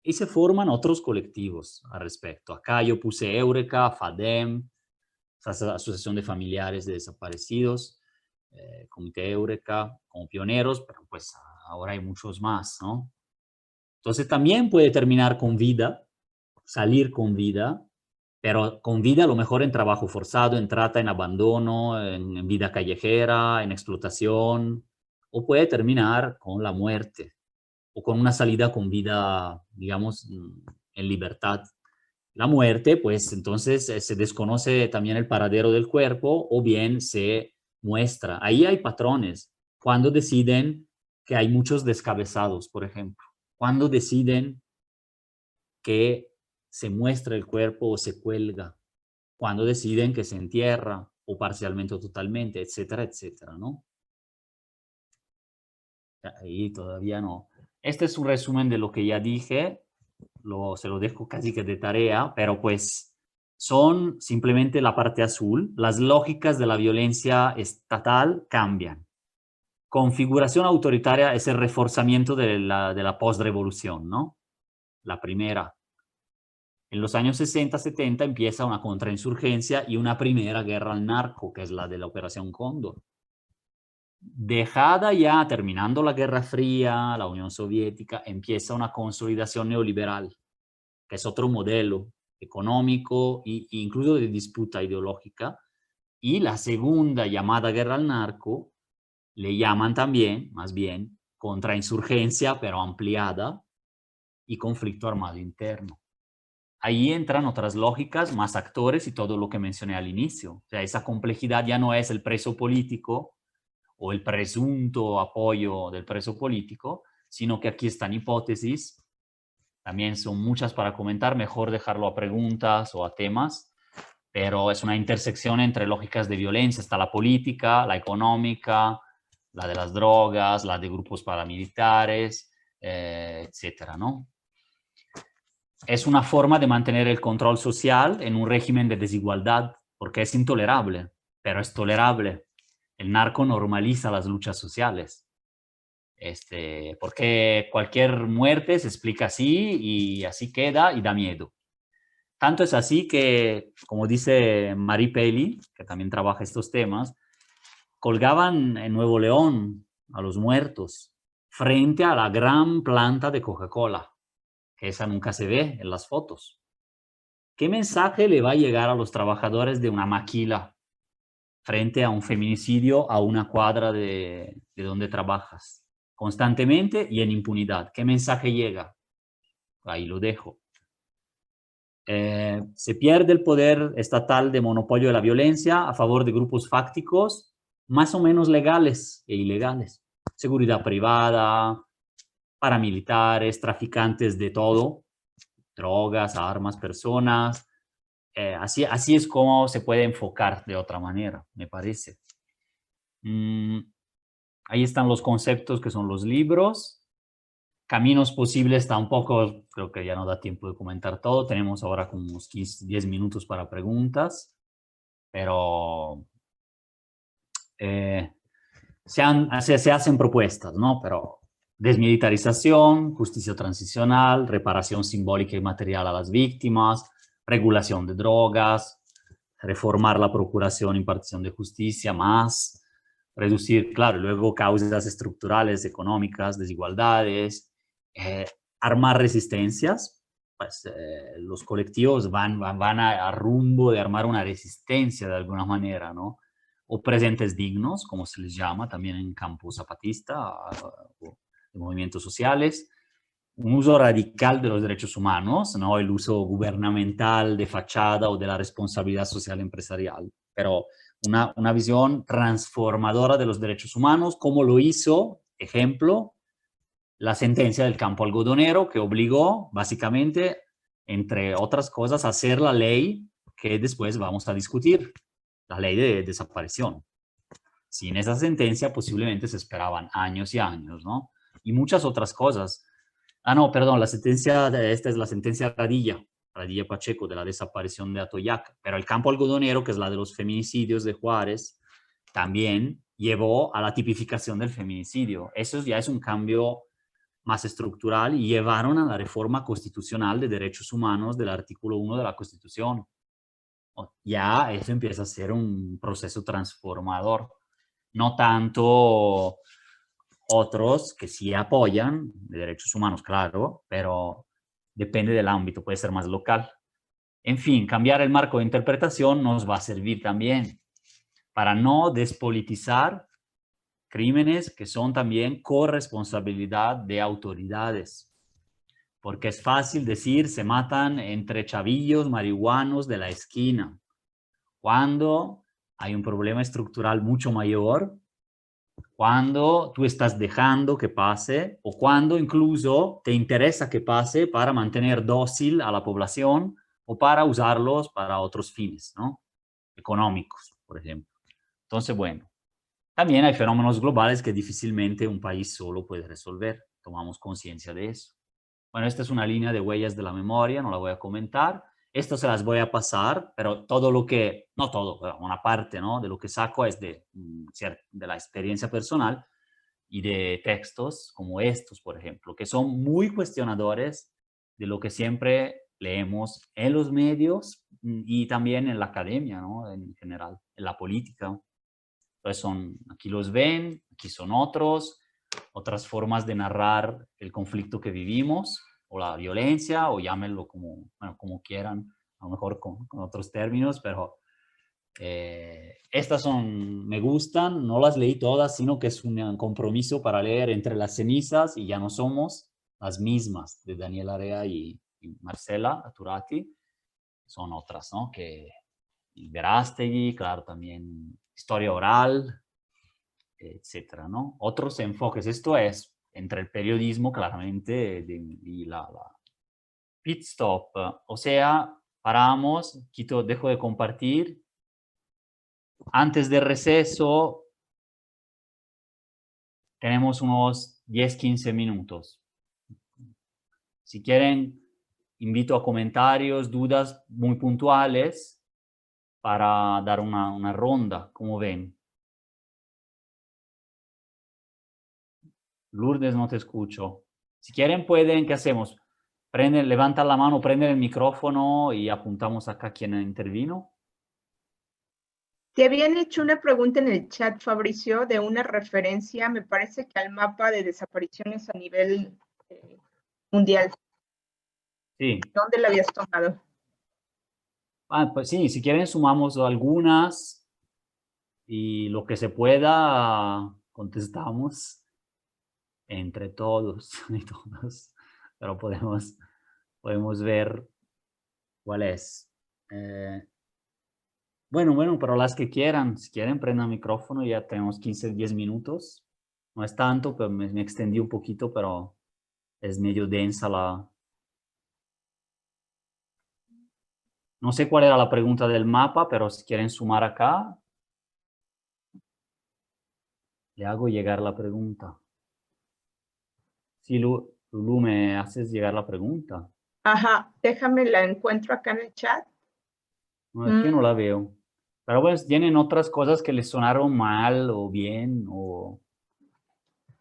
Y se forman otros colectivos al respecto. Acá yo puse Eureka, FADEM, Asociación de Familiares de Desaparecidos, Comité Eureka, como pioneros, pero pues ahora hay muchos más, ¿no? Entonces también puede terminar con vida, salir con vida, pero con vida a lo mejor en trabajo forzado, en trata, en abandono, en vida callejera, en explotación, o puede terminar con la muerte, o con una salida con vida, digamos, en libertad. La muerte, pues entonces se desconoce también el paradero del cuerpo o bien se muestra. Ahí hay patrones. Cuando deciden que hay muchos descabezados, por ejemplo. Cuando deciden que se muestra el cuerpo o se cuelga. Cuando deciden que se entierra o parcialmente o totalmente, etcétera, etcétera, ¿no? Ahí todavía no. Este es un resumen de lo que ya dije, se lo dejo casi que de tarea, pero pues son simplemente la parte azul. Las lógicas de la violencia estatal cambian. Configuración autoritaria es el reforzamiento de la postrevolución, ¿no? La primera. En los años 60, 70 empieza una contrainsurgencia y una primera guerra al narco, que es la de la Operación Cóndor. Dejada ya, terminando la Guerra Fría, la Unión Soviética, empieza una consolidación neoliberal, que es otro modelo económico e incluso de disputa ideológica. Y la segunda llamada guerra al narco, le llaman también, más bien, contrainsurgencia, pero ampliada, y conflicto armado interno. Ahí entran otras lógicas, más actores y todo lo que mencioné al inicio. O sea, esa complejidad ya no es el preso político o el presunto apoyo del preso político, sino que aquí están hipótesis. También son muchas para comentar, mejor dejarlo a preguntas o a temas, pero es una intersección entre lógicas de violencia. Está la política, la económica, la de las drogas, la de grupos paramilitares, etcétera, ¿no? Es una forma de mantener el control social en un régimen de desigualdad, porque es intolerable, pero es tolerable. El narco normaliza las luchas sociales, porque cualquier muerte se explica así y así queda y da miedo. Tanto es así que, como dice Marie Pelli, que también trabaja estos temas, colgaban en Nuevo León a los muertos frente a la gran planta de Coca-Cola, que esa nunca se ve en las fotos. ¿Qué mensaje le va a llegar a los trabajadores de una maquila frente a un feminicidio a una cuadra de donde trabajas? Constantemente y en impunidad. ¿Qué mensaje llega? Ahí lo dejo. Se pierde el poder estatal de monopolio de la violencia a favor de grupos fácticos más o menos legales e ilegales. Seguridad privada, paramilitares, traficantes de todo, drogas, armas, personas. Así es como se puede enfocar de otra manera, me parece. Ahí están los conceptos que son los libros. Caminos posibles tampoco, creo que ya no da tiempo de comentar todo. Tenemos ahora como unos 15, 10 minutos para preguntas, pero se hacen propuestas, ¿no? Pero desmilitarización, justicia transicional, reparación simbólica y material a las víctimas, regulación de drogas, reformar la procuración e impartición de justicia, más, reducir, claro, luego causas estructurales, económicas, desigualdades, armar resistencias, pues los colectivos van a rumbo de armar una resistencia de alguna manera, ¿no? o presentes dignos, como se les llama también en campo zapatista, o de movimientos sociales, un uso radical de los derechos humanos, no el uso gubernamental de fachada o de la responsabilidad social empresarial, pero una visión transformadora de los derechos humanos, como lo hizo, ejemplo, la sentencia del campo algodonero, que obligó básicamente, entre otras cosas, a hacer la ley que después vamos a discutir, la ley de desaparición. Sin esa sentencia posiblemente se esperaban años y años, ¿no? Y muchas otras cosas. Ah, no, perdón, esta es la sentencia Radilla, Radilla Pacheco, de la desaparición de Atoyac, pero el campo algodonero, que es la de los feminicidios de Juárez, también llevó a la tipificación del feminicidio. Eso ya es un cambio más estructural y llevaron a la reforma constitucional de derechos humanos del artículo 1 de la Constitución. Ya eso empieza a ser un proceso transformador. No tanto otros que sí apoyan de derechos humanos, claro, pero depende del ámbito, puede ser más local. En fin, cambiar el marco de interpretación nos va a servir también para no despolitizar crímenes que son también corresponsabilidad de autoridades. Porque es fácil decir, se matan entre chavillos marihuanos de la esquina, cuando hay un problema estructural mucho mayor, cuando tú estás dejando que pase o cuando incluso te interesa que pase para mantener dócil a la población o para usarlos para otros fines, ¿no? Económicos, por ejemplo. Entonces, bueno, también hay fenómenos globales que difícilmente un país solo puede resolver. Tomamos conciencia de eso. Bueno, esta es una línea de huellas de la memoria, no la voy a comentar. Esto se las voy a pasar, pero todo lo que, no todo, pero una parte, ¿no? De lo que saco es de la experiencia personal y de textos como estos, por ejemplo, que son muy cuestionadores de lo que siempre leemos en los medios y también en la academia, ¿no? En general, en la política. Entonces aquí los ven, aquí son otras formas de narrar el conflicto que vivimos, o la violencia, o llámenlo como, bueno, como quieran, a lo mejor con otros términos, pero estas me gustan, no las leí todas, sino que es un compromiso para leer Entre las cenizas y Ya no somos las mismas, de Daniel Area y Marcela Turati. Son otras, ¿no? Que Verástegui, claro, también Historia oral, etcétera, ¿no? Otros enfoques. Esto es entre el periodismo, claramente, y la pit stop. O sea, paramos, dejo de compartir. Antes del receso, tenemos unos 10-15 minutos. Si quieren, invito a comentarios, dudas muy puntuales para dar una ronda, como ven. Lourdes, no te escucho. Si quieren, pueden, ¿qué hacemos? Levantan la mano, prenden el micrófono y apuntamos acá quién intervino. Te habían hecho una pregunta en el chat, Fabricio, de una referencia, me parece que al mapa de desapariciones a nivel mundial. Sí. ¿Dónde la habías tomado? Pues sí, si quieren sumamos algunas y lo que se pueda contestamos entre todos y todas, pero podemos ver cuál es. Bueno, pero las que quieran, si quieren prendan el micrófono, ya tenemos 15-10 minutos. No es tanto, pero me extendí un poquito, pero es medio densa la... No sé cuál era la pregunta del mapa, pero si quieren sumar acá, le hago llegar la pregunta. Sí, Lulu, ¿me haces llegar la pregunta? Ajá, déjame la encuentro acá en el chat. No, es que no la veo. Pero pues tienen otras cosas que les sonaron mal o bien o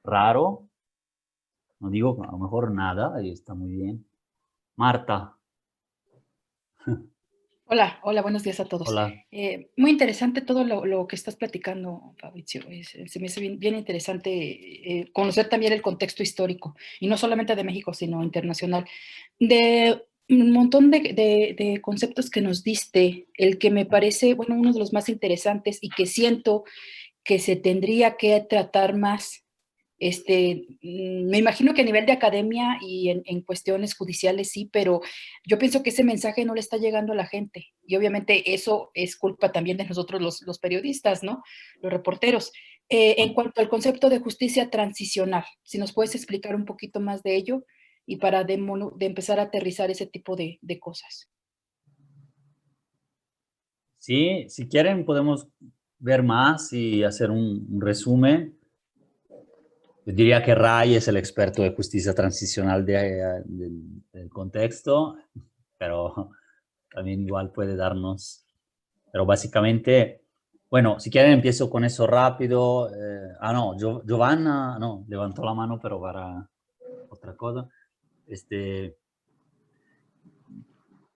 raro. No digo a lo mejor nada, ahí está muy bien. Marta. Hola, hola, buenos días a todos. Hola. Muy interesante todo lo que estás platicando, Fabrizio. Se me hace bien interesante conocer también el contexto histórico, y no solamente de México, sino internacional. un montón de conceptos que nos diste. El que me parece, bueno, uno de los más interesantes y que siento que se tendría que tratar más, me imagino que a nivel de academia y en cuestiones judiciales sí, pero yo pienso que ese mensaje no le está llegando a la gente. Y obviamente eso es culpa también de nosotros los periodistas, ¿no? Los reporteros. En cuanto al concepto de justicia transicional, si nos puedes explicar un poquito más de ello y para de empezar a aterrizar ese tipo de cosas. Sí, si quieren podemos ver más y hacer un resumen. Yo diría que Ray es el experto de justicia transicional del contexto, pero también igual puede darnos. Pero básicamente, bueno, si quieren empiezo con eso rápido. No, Giovanna, no, levantó la mano, pero para otra cosa.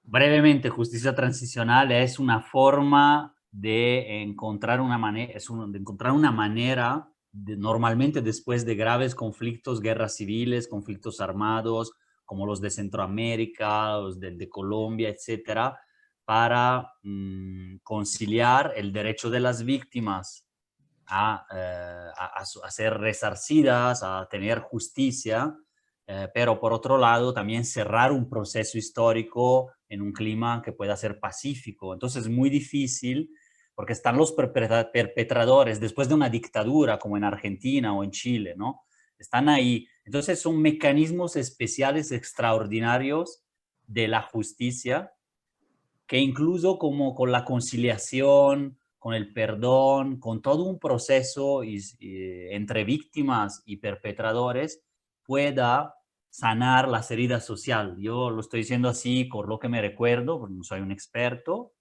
Brevemente, justicia transicional es una forma de encontrar una manera, de encontrar una manera normalmente después de graves conflictos, guerras civiles, conflictos armados, como los de Centroamérica, los de Colombia, etcétera, para conciliar el derecho de las víctimas a ser resarcidas, a tener justicia, pero por otro lado también cerrar un proceso histórico en un clima que pueda ser pacífico. Entonces es muy difícil porque están los perpetradores después de una dictadura como en Argentina o en Chile, ¿no? Están ahí. Entonces son mecanismos especiales extraordinarios de la justicia que incluso como con la conciliación, con el perdón, con todo un proceso entre víctimas y perpetradores, pueda sanar las heridas sociales. Yo lo estoy diciendo así por lo que me recuerdo, porque no soy un experto,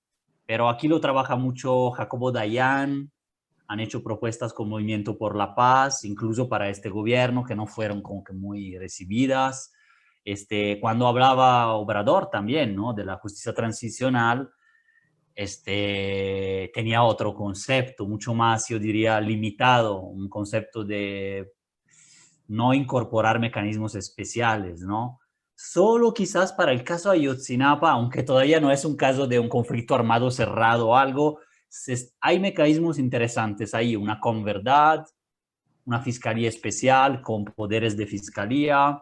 pero aquí lo trabaja mucho Jacobo Dayan, han hecho propuestas con Movimiento por la Paz, incluso para este gobierno, que no fueron como que muy recibidas. Cuando hablaba Obrador también, ¿no? De la justicia transicional, tenía otro concepto, mucho más, yo diría, limitado, un concepto de no incorporar mecanismos especiales, ¿no? Solo quizás para el caso de Ayotzinapa, aunque todavía no es un caso de un conflicto armado cerrado o algo, hay mecanismos interesantes ahí, una converdad, una fiscalía especial con poderes de fiscalía,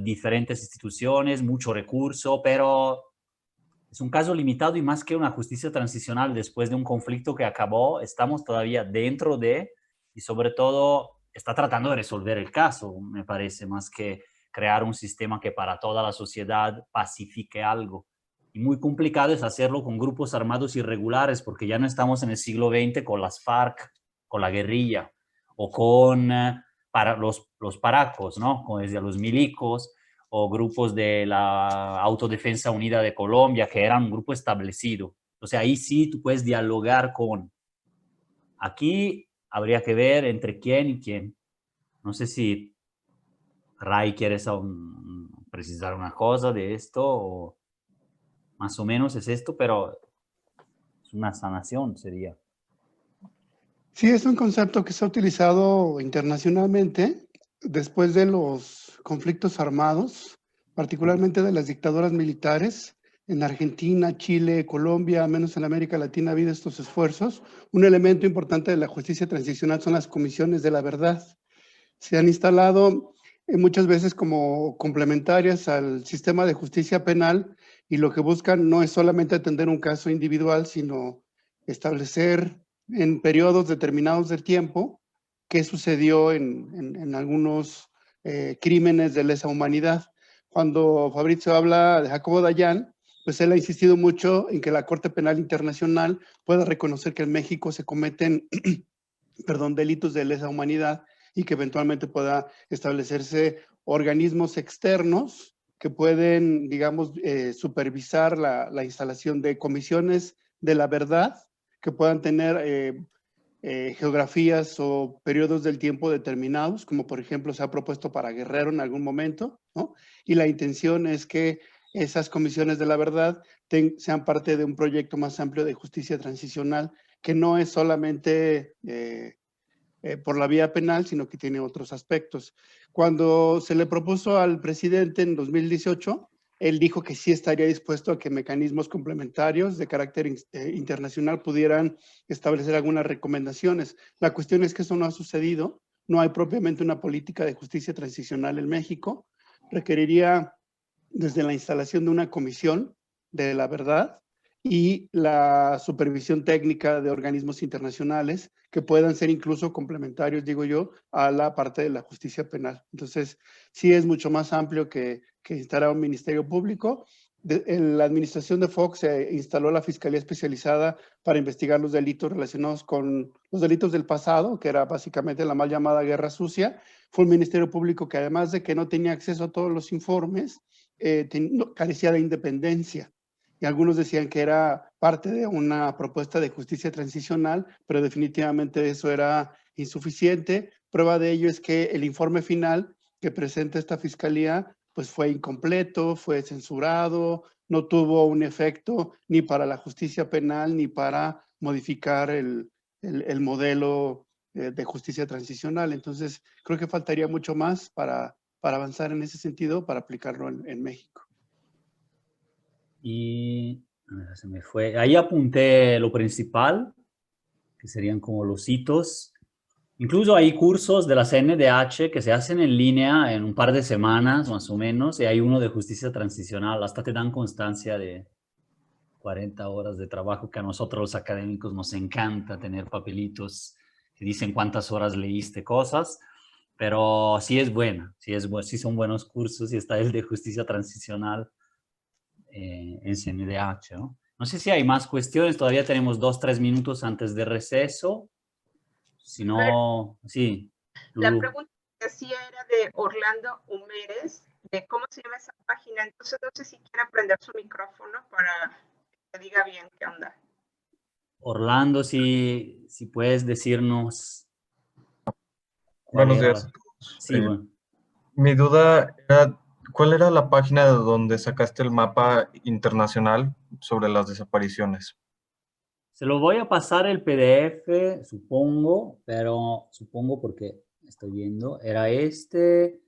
diferentes instituciones, mucho recurso, pero es un caso limitado y más que una justicia transicional después de un conflicto que acabó, estamos todavía dentro de, y sobre todo está tratando de resolver el caso, me parece, más que crear un sistema que para toda la sociedad pacifique algo. Y muy complicado es hacerlo con grupos armados irregulares, porque ya no estamos en el siglo XX con las FARC, con la guerrilla, o con para los paracos, ¿no? Con desde los milicos, o grupos de la Autodefensa Unida de Colombia, que eran un grupo establecido. O sea, ahí sí tú puedes dialogar con. Aquí habría que ver entre quién y quién. No sé si Ray quieres precisar una cosa de esto, o más o menos es esto, pero es una sanación, sería. Sí, es un concepto que se ha utilizado internacionalmente después de los conflictos armados, particularmente de las dictaduras militares. En Argentina, Chile, Colombia, menos en América Latina ha habido estos esfuerzos. Un elemento importante de la justicia transicional son las comisiones de la verdad. Se han instalado muchas veces como complementarias al sistema de justicia penal y lo que buscan no es solamente atender un caso individual, sino establecer en periodos determinados de tiempo qué sucedió en algunos crímenes de lesa humanidad. Cuando Fabrizio habla de Jacobo Dayan, pues él ha insistido mucho en que la Corte Penal Internacional pueda reconocer que en México se cometen delitos de lesa humanidad y que eventualmente pueda establecerse organismos externos que pueden, digamos, supervisar la instalación de comisiones de la verdad, que puedan tener geografías o periodos del tiempo determinados, como por ejemplo se ha propuesto para Guerrero en algún momento, ¿no? Y la intención es que esas comisiones de la verdad sean parte de un proyecto más amplio de justicia transicional, que no es solamente por la vía penal, sino que tiene otros aspectos. Cuando se le propuso al presidente en 2018 Él dijo que sí estaría dispuesto a que mecanismos complementarios de carácter internacional pudieran establecer algunas recomendaciones. La cuestión es que eso no ha sucedido. No hay propiamente una política de justicia transicional en México. Requeriría desde la instalación de una comisión de la verdad y la supervisión técnica de organismos internacionales que puedan ser incluso complementarios, digo yo, a la parte de la justicia penal. Entonces, sí es mucho más amplio que instalar un ministerio público. En la administración de Fox se instaló la Fiscalía Especializada para investigar los delitos relacionados con los delitos del pasado, que era básicamente la mal llamada guerra sucia. Fue un ministerio público que, además de que no tenía acceso a todos los informes, carecía de independencia. Y algunos decían que era parte de una propuesta de justicia transicional, pero definitivamente eso era insuficiente. Prueba de ello es que el informe final que presenta esta fiscalía pues fue incompleto, fue censurado, no tuvo un efecto ni para la justicia penal ni para modificar el modelo de justicia transicional. Entonces, creo que faltaría mucho más para avanzar en ese sentido, para aplicarlo en México. Y se me fue. Ahí apunté lo principal, que serían como los hitos. Incluso hay cursos de la CNDH que se hacen en línea en un par de semanas más o menos, y hay uno de justicia transicional, hasta te dan constancia de 40 horas de trabajo, que a nosotros los académicos nos encanta tener papelitos que dicen cuántas horas leíste cosas, pero sí es buena, sí son buenos cursos, y está el de justicia transicional en CNDH, ¿no? No sé si hay más cuestiones, todavía tenemos 2-3 minutos antes de receso. Si no, sí. La Lulu. pregunta que hacía era de Orlando Humérez, de cómo se llama esa página. Entonces no sé si quiere prender su micrófono para que diga bien qué onda. Orlando, si puedes decirnos cuál Buenos era. días a todos. Sí, bueno. Mi duda era, ¿cuál era la página de donde sacaste el mapa internacional sobre las desapariciones? Se lo voy a pasar el PDF, supongo, pero supongo porque estoy viendo. Era este.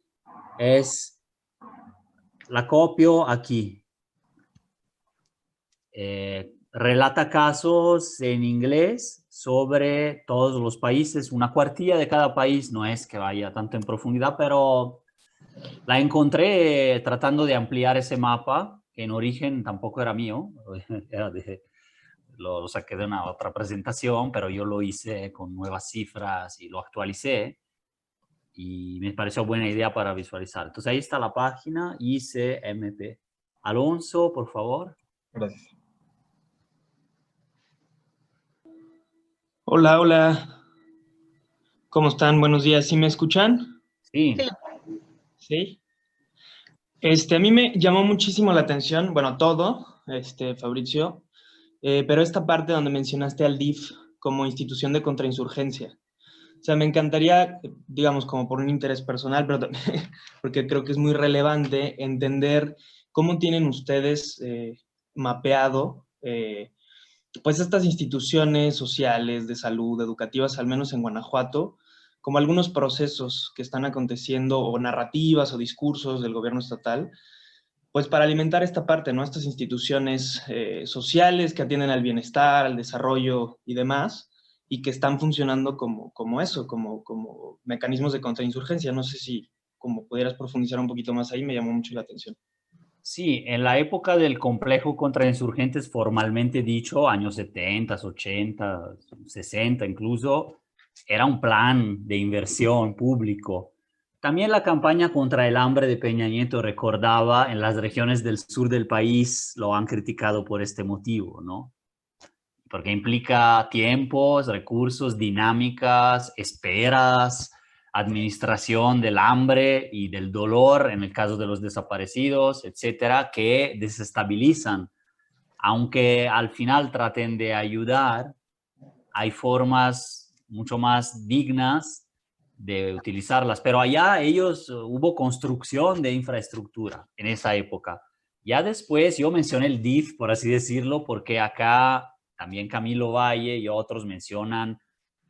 La copio aquí. Relata casos en inglés sobre todos los países, una cuartilla de cada país, no es que vaya tanto en profundidad, pero la encontré tratando de ampliar ese mapa, que en origen tampoco era mío, lo saqué de una otra presentación, pero yo lo hice con nuevas cifras y lo actualicé, y me pareció buena idea para visualizar. Entonces ahí está la página, ICMP. Alonso, por favor. Gracias. Hola, hola. ¿Cómo están? Buenos días. ¿Sí me escuchan? Sí. Sí. A mí me llamó muchísimo la atención, bueno, todo, Fabricio, pero esta parte donde mencionaste al DIF como institución de contrainsurgencia. O sea, me encantaría, digamos, como por un interés personal, pero también porque creo que es muy relevante entender cómo tienen ustedes mapeado pues estas instituciones sociales, de salud, educativas, al menos en Guanajuato, como algunos procesos que están aconteciendo o narrativas o discursos del gobierno estatal, pues para alimentar esta parte, ¿no? Estas instituciones sociales que atienden al bienestar, al desarrollo y demás, y que están funcionando como eso, como mecanismos de contrainsurgencia. No sé si como pudieras profundizar un poquito más ahí, me llamó mucho la atención. Sí, en la época del complejo contra insurgentes, formalmente dicho, años 70, 80, 60 incluso, era un plan de inversión público. También la campaña contra el hambre de Peña Nieto recordaba, en las regiones del sur del país lo han criticado por este motivo, ¿no? Porque implica tiempos, recursos, dinámicas, esperas, administración del hambre y del dolor en el caso de los desaparecidos, etcétera, que desestabilizan. Aunque al final traten de ayudar, hay formas mucho más dignas de utilizarlas. Pero allá hubo construcción de infraestructura en esa época. Ya después yo mencioné el DIF, por así decirlo, porque acá también Camilo Valle y otros mencionan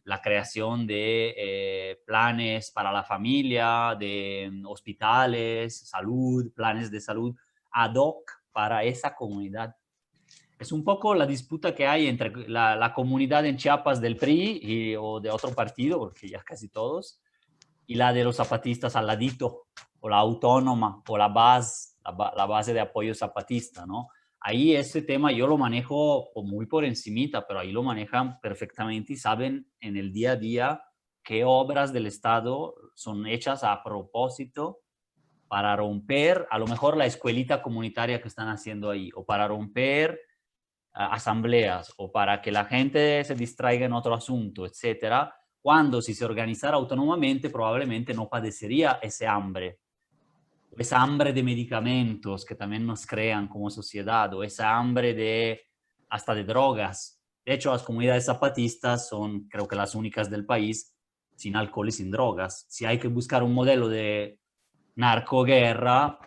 la creación de planes para la familia, de hospitales, salud, planes de salud. ad hoc para esa comunidad. Es un poco la disputa que hay entre la comunidad en Chiapas del PRI o de otro partido, porque ya casi todos, y la de los zapatistas al ladito, o la autónoma, o la base de apoyo zapatista, ¿no? Ahí ese tema yo lo manejo muy por encimita, pero ahí lo manejan perfectamente y saben en el día a día qué obras del Estado son hechas a propósito para romper a lo mejor la escuelita comunitaria que están haciendo ahí, o para romper asambleas, o para que la gente se distraiga en otro asunto, etcétera, cuando si se organizara autónomamente probablemente no padecería ese hambre, esa hambre de medicamentos que también nos crean como sociedad, o esa hambre hasta de drogas. De hecho, las comunidades zapatistas son, creo que las únicas del país, sin alcohol y sin drogas. Si hay que buscar un modelo de narcoguerra,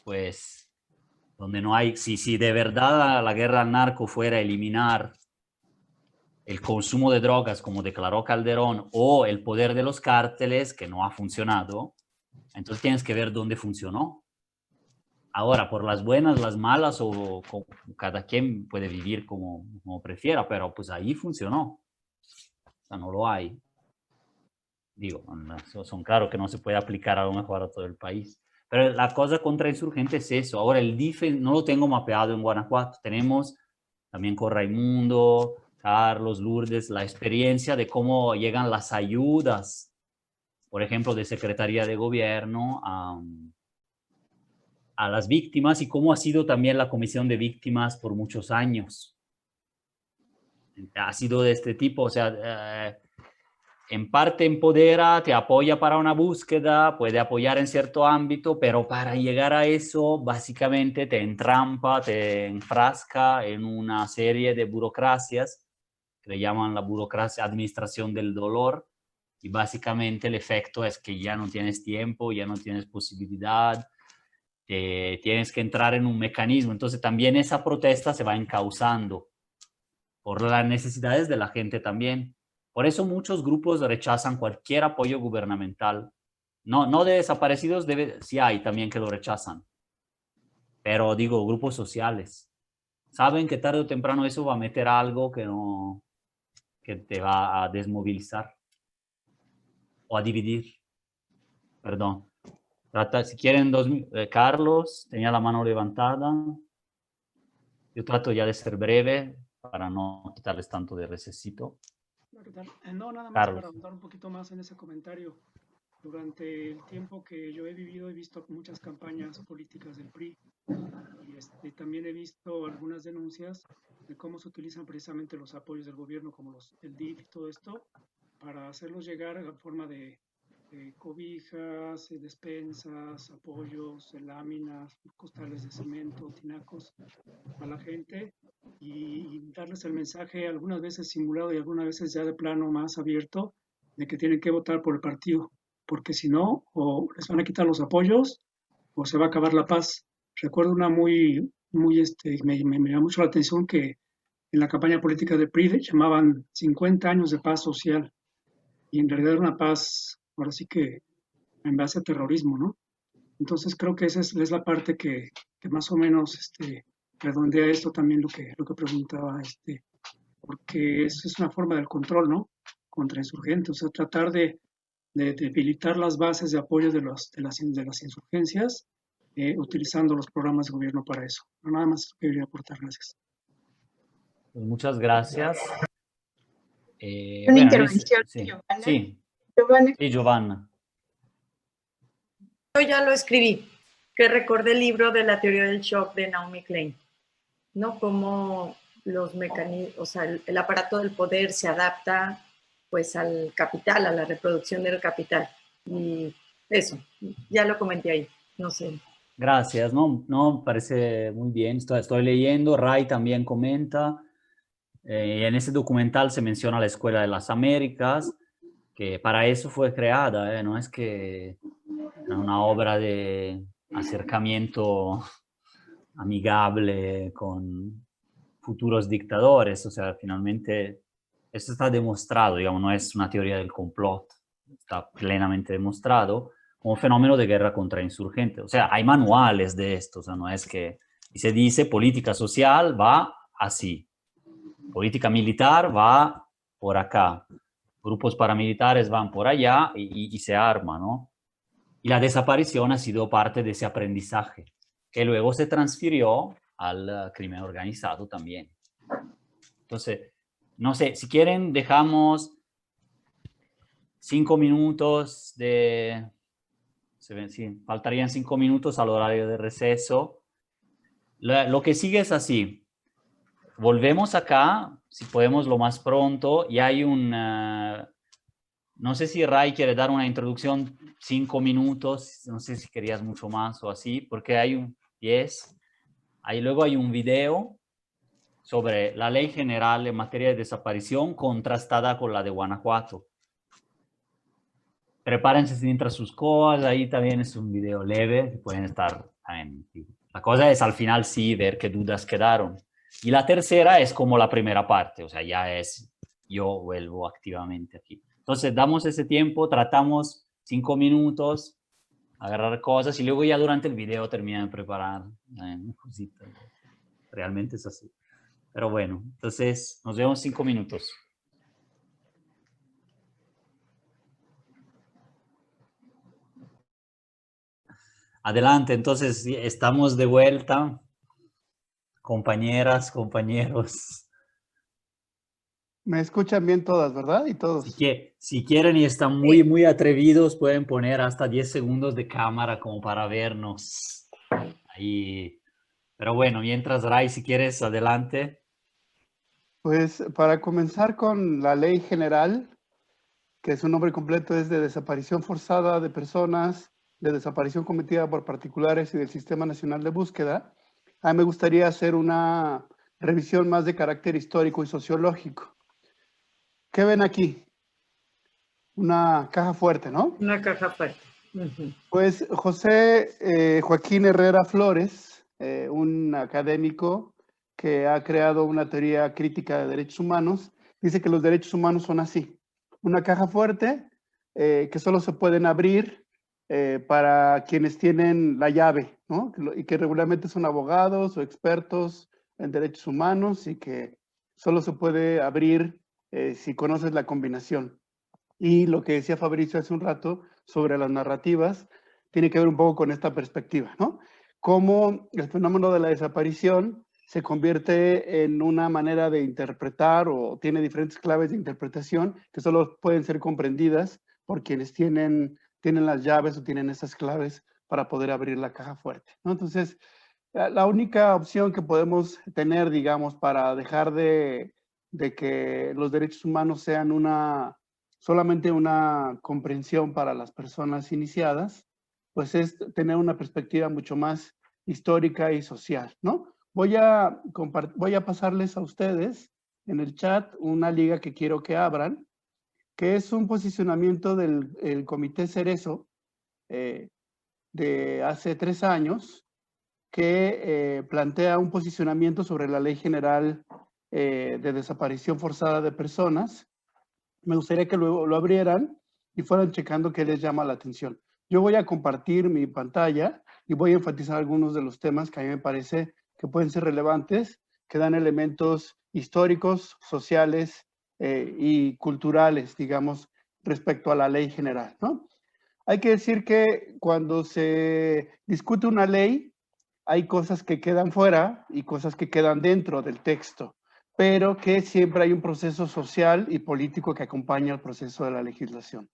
pues donde no hay, si de verdad la guerra al narco fuera eliminar el consumo de drogas, como declaró Calderón, o el poder de los cárteles, que no ha funcionado, entonces tienes que ver dónde funcionó. Ahora, por las buenas, las malas, o cada quien puede vivir como prefiera, pero pues ahí funcionó. O sea, no lo hay. Digo, son claro que no se puede aplicar a lo mejor a todo el país. Pero la cosa contra insurgente es eso. Ahora, el DIF no lo tengo mapeado en Guanajuato. Tenemos también con Raimundo, Carlos, Lourdes, la experiencia de cómo llegan las ayudas, por ejemplo, de Secretaría de Gobierno a las víctimas, y cómo ha sido también la Comisión de Víctimas por muchos años. Ha sido de este tipo, o sea, en parte empodera, te apoya para una búsqueda, puede apoyar en cierto ámbito, pero para llegar a eso, básicamente te entrampa, te enfrasca en una serie de burocracias, que le llaman la burocracia, administración del dolor, y básicamente el efecto es que ya no tienes tiempo, ya no tienes posibilidad, tienes que entrar en un mecanismo. Entonces también esa protesta se va encauzando por las necesidades de la gente también. Por eso muchos grupos rechazan cualquier apoyo gubernamental. No de desaparecidos, sí hay también que lo rechazan. Pero digo, grupos sociales. Saben que tarde o temprano eso va a meter algo que te va a desmovilizar o a dividir. Perdón. Si quieren, Carlos, tenía la mano levantada. Yo trato ya de ser breve para no quitarles tanto de recesito. No, nada más Carlos. para ahondar un poquito más en ese comentario. Durante el tiempo que yo he vivido, he visto muchas campañas políticas del PRI y también he visto algunas denuncias de cómo se utilizan precisamente los apoyos del gobierno, como el DIF y todo esto, para hacerlos llegar en forma de cobijas, despensas, apoyos, láminas, costales de cemento, tinacos a la gente, y darles el mensaje, algunas veces simulado y algunas veces ya de plano más abierto, de que tienen que votar por el partido, porque si no, o les van a quitar los apoyos o se va a acabar la paz. Recuerdo una me llama mucho la atención, que en la campaña política de PRI llamaban 50 años de paz social, y en realidad era una paz, ahora sí que en base a terrorismo, ¿no? Entonces creo que esa es la parte que más o menos redondea esto también, lo que preguntaba, porque eso es una forma del control, ¿no? Contra insurgentes, o sea, tratar de debilitar las bases de apoyo de las insurgencias, utilizando los programas de gobierno para eso. No, nada más quería aportar, gracias. Pues muchas gracias. Una intervención, sí, Giovanna. sí, Giovanna. sí, Giovanna. Yo ya lo escribí, que recordé el libro de la teoría del shock de Naomi Klein, ¿no? Cómo los mecanismos, o sea, el aparato del poder se adapta pues al capital, a la reproducción del capital. Y eso, ya lo comenté ahí, no sé. Gracias, no, parece muy bien. Estoy leyendo, Ray también comenta. En ese documental se menciona la Escuela de las Américas, que para eso fue creada, no es que era una obra de acercamiento amigable con futuros dictadores. O sea, finalmente esto está demostrado, digamos, no es una teoría del complot, está plenamente demostrado. como fenómeno de guerra contra insurgentes. O sea, hay manuales de esto, o sea, no es que... Y se dice política social va así, política militar va por acá, grupos paramilitares van por allá y se arma, ¿no? Y la desaparición ha sido parte de ese aprendizaje, que luego se transfirió al crimen organizado también. Entonces, no sé, si quieren dejamos 5 minutos de... Sí, faltarían 5 minutos al horario de receso. Lo que sigue es así. Volvemos acá, si podemos lo más pronto, y hay un... no sé si Ray quiere dar una introducción, 5 minutos, no sé si querías mucho más o así, porque hay un 10. Luego hay un video sobre la ley general en materia de desaparición contrastada con la de Guanajuato. Prepárense mientras sus cosas, ahí también es un video leve, pueden estar también. La cosa es al final sí ver qué dudas quedaron. Y la tercera es como la primera parte, o sea, ya es yo vuelvo activamente aquí. Entonces damos ese tiempo, tratamos 5 minutos, agarrar cosas y luego ya durante el video terminan de preparar cositas. Realmente es así. Pero bueno, entonces nos vemos 5 minutos. Adelante, entonces estamos de vuelta. Compañeras, compañeros. Me escuchan bien todas, ¿verdad? Y todos. Si quieren y están muy atrevidos, pueden poner hasta 10 segundos de cámara como para vernos. Ahí. Pero bueno, mientras, Ray, si quieres, adelante. Pues para comenzar con la ley general, que su nombre completo es de desaparición forzada de personas, de desaparición cometida por particulares y del Sistema Nacional de Búsqueda, a mí me gustaría hacer una revisión más de carácter histórico y sociológico. ¿Qué ven aquí? Una caja fuerte, ¿no? Una caja fuerte. Pues José Joaquín Herrera Flores, un académico que ha creado una teoría crítica de derechos humanos, dice que los derechos humanos son así. Una caja fuerte que solo se pueden abrir para quienes tienen la llave, ¿no? Y que regularmente son abogados o expertos en derechos humanos y que solo se puede abrir si conoces la combinación. Y lo que decía Fabricio hace un rato sobre las narrativas tiene que ver un poco con esta perspectiva, ¿no? Cómo el fenómeno de la desaparición se convierte en una manera de interpretar o tiene diferentes claves de interpretación que solo pueden ser comprendidas por quienes tienen las llaves o tienen esas claves para poder abrir la caja fuerte, ¿no? Entonces, la única opción que podemos tener, digamos, para dejar de que los derechos humanos sean solamente una comprensión para las personas iniciadas, pues es tener una perspectiva mucho más histórica y social, ¿no? Voy a pasarles a ustedes en el chat una liga que quiero que abran, que es un posicionamiento del Comité Cerezo de hace 3 años, que plantea un posicionamiento sobre la Ley General de Desaparición Forzada de Personas. Me gustaría que luego lo abrieran y fueran checando qué les llama la atención. Yo voy a compartir mi pantalla y voy a enfatizar algunos de los temas que a mí me parece que pueden ser relevantes, que dan elementos históricos, sociales y culturales, digamos, respecto a la ley general, ¿no? Hay que decir que cuando se discute una ley, hay cosas que quedan fuera y cosas que quedan dentro del texto, pero que siempre hay un proceso social y político que acompaña el proceso de la legislación.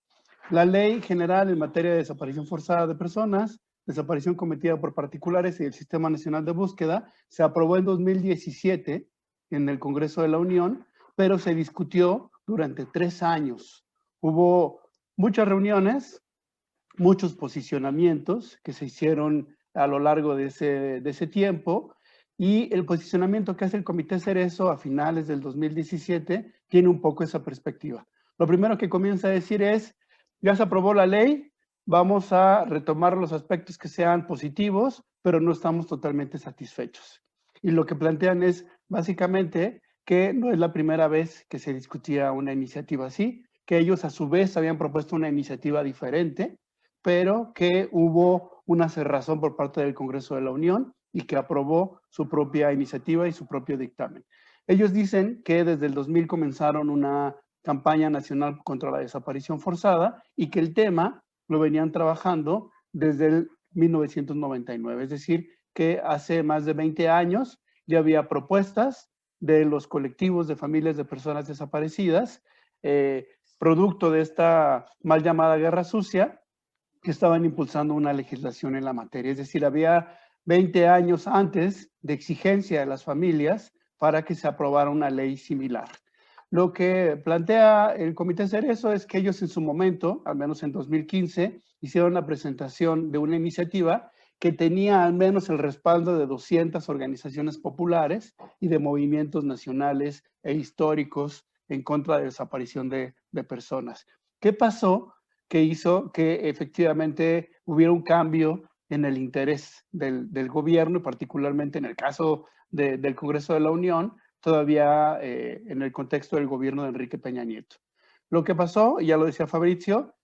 La ley general en materia de desaparición forzada de personas, desaparición cometida por particulares y el Sistema Nacional de Búsqueda, se aprobó en 2017 en el Congreso de la Unión, pero se discutió durante 3 años. Hubo muchas reuniones, muchos posicionamientos que se hicieron a lo largo de ese tiempo, y el posicionamiento que hace el Comité Cerezo a finales del 2017 tiene un poco esa perspectiva. Lo primero que comienza a decir es, ya se aprobó la ley, vamos a retomar los aspectos que sean positivos, pero no estamos totalmente satisfechos. Y lo que plantean es básicamente que no es la primera vez que se discutía una iniciativa así, que ellos a su vez habían propuesto una iniciativa diferente, pero que hubo una cerrazón por parte del Congreso de la Unión y que aprobó su propia iniciativa y su propio dictamen. Ellos dicen que desde el 2000 comenzaron una campaña nacional contra la desaparición forzada y que el tema lo venían trabajando desde el 1999, es decir, que hace más de 20 años ya había propuestas de los colectivos de familias de personas desaparecidas, producto de esta mal llamada guerra sucia, que estaban impulsando una legislación en la materia. Es decir, había 20 años antes de exigencia de las familias para que se aprobara una ley similar. Lo que plantea el Comité Cerezo es que ellos en su momento, al menos en 2015, hicieron la presentación de una iniciativa que tenía al menos el respaldo de 200 organizaciones populares y de movimientos nacionales e históricos en contra de la desaparición de personas. ¿Qué pasó? Que hizo que efectivamente hubiera un cambio en el interés del gobierno, y particularmente en el caso del Congreso de la Unión, todavía en el contexto del gobierno de Enrique Peña Nieto. Lo que pasó, ya lo decía Fabrizio,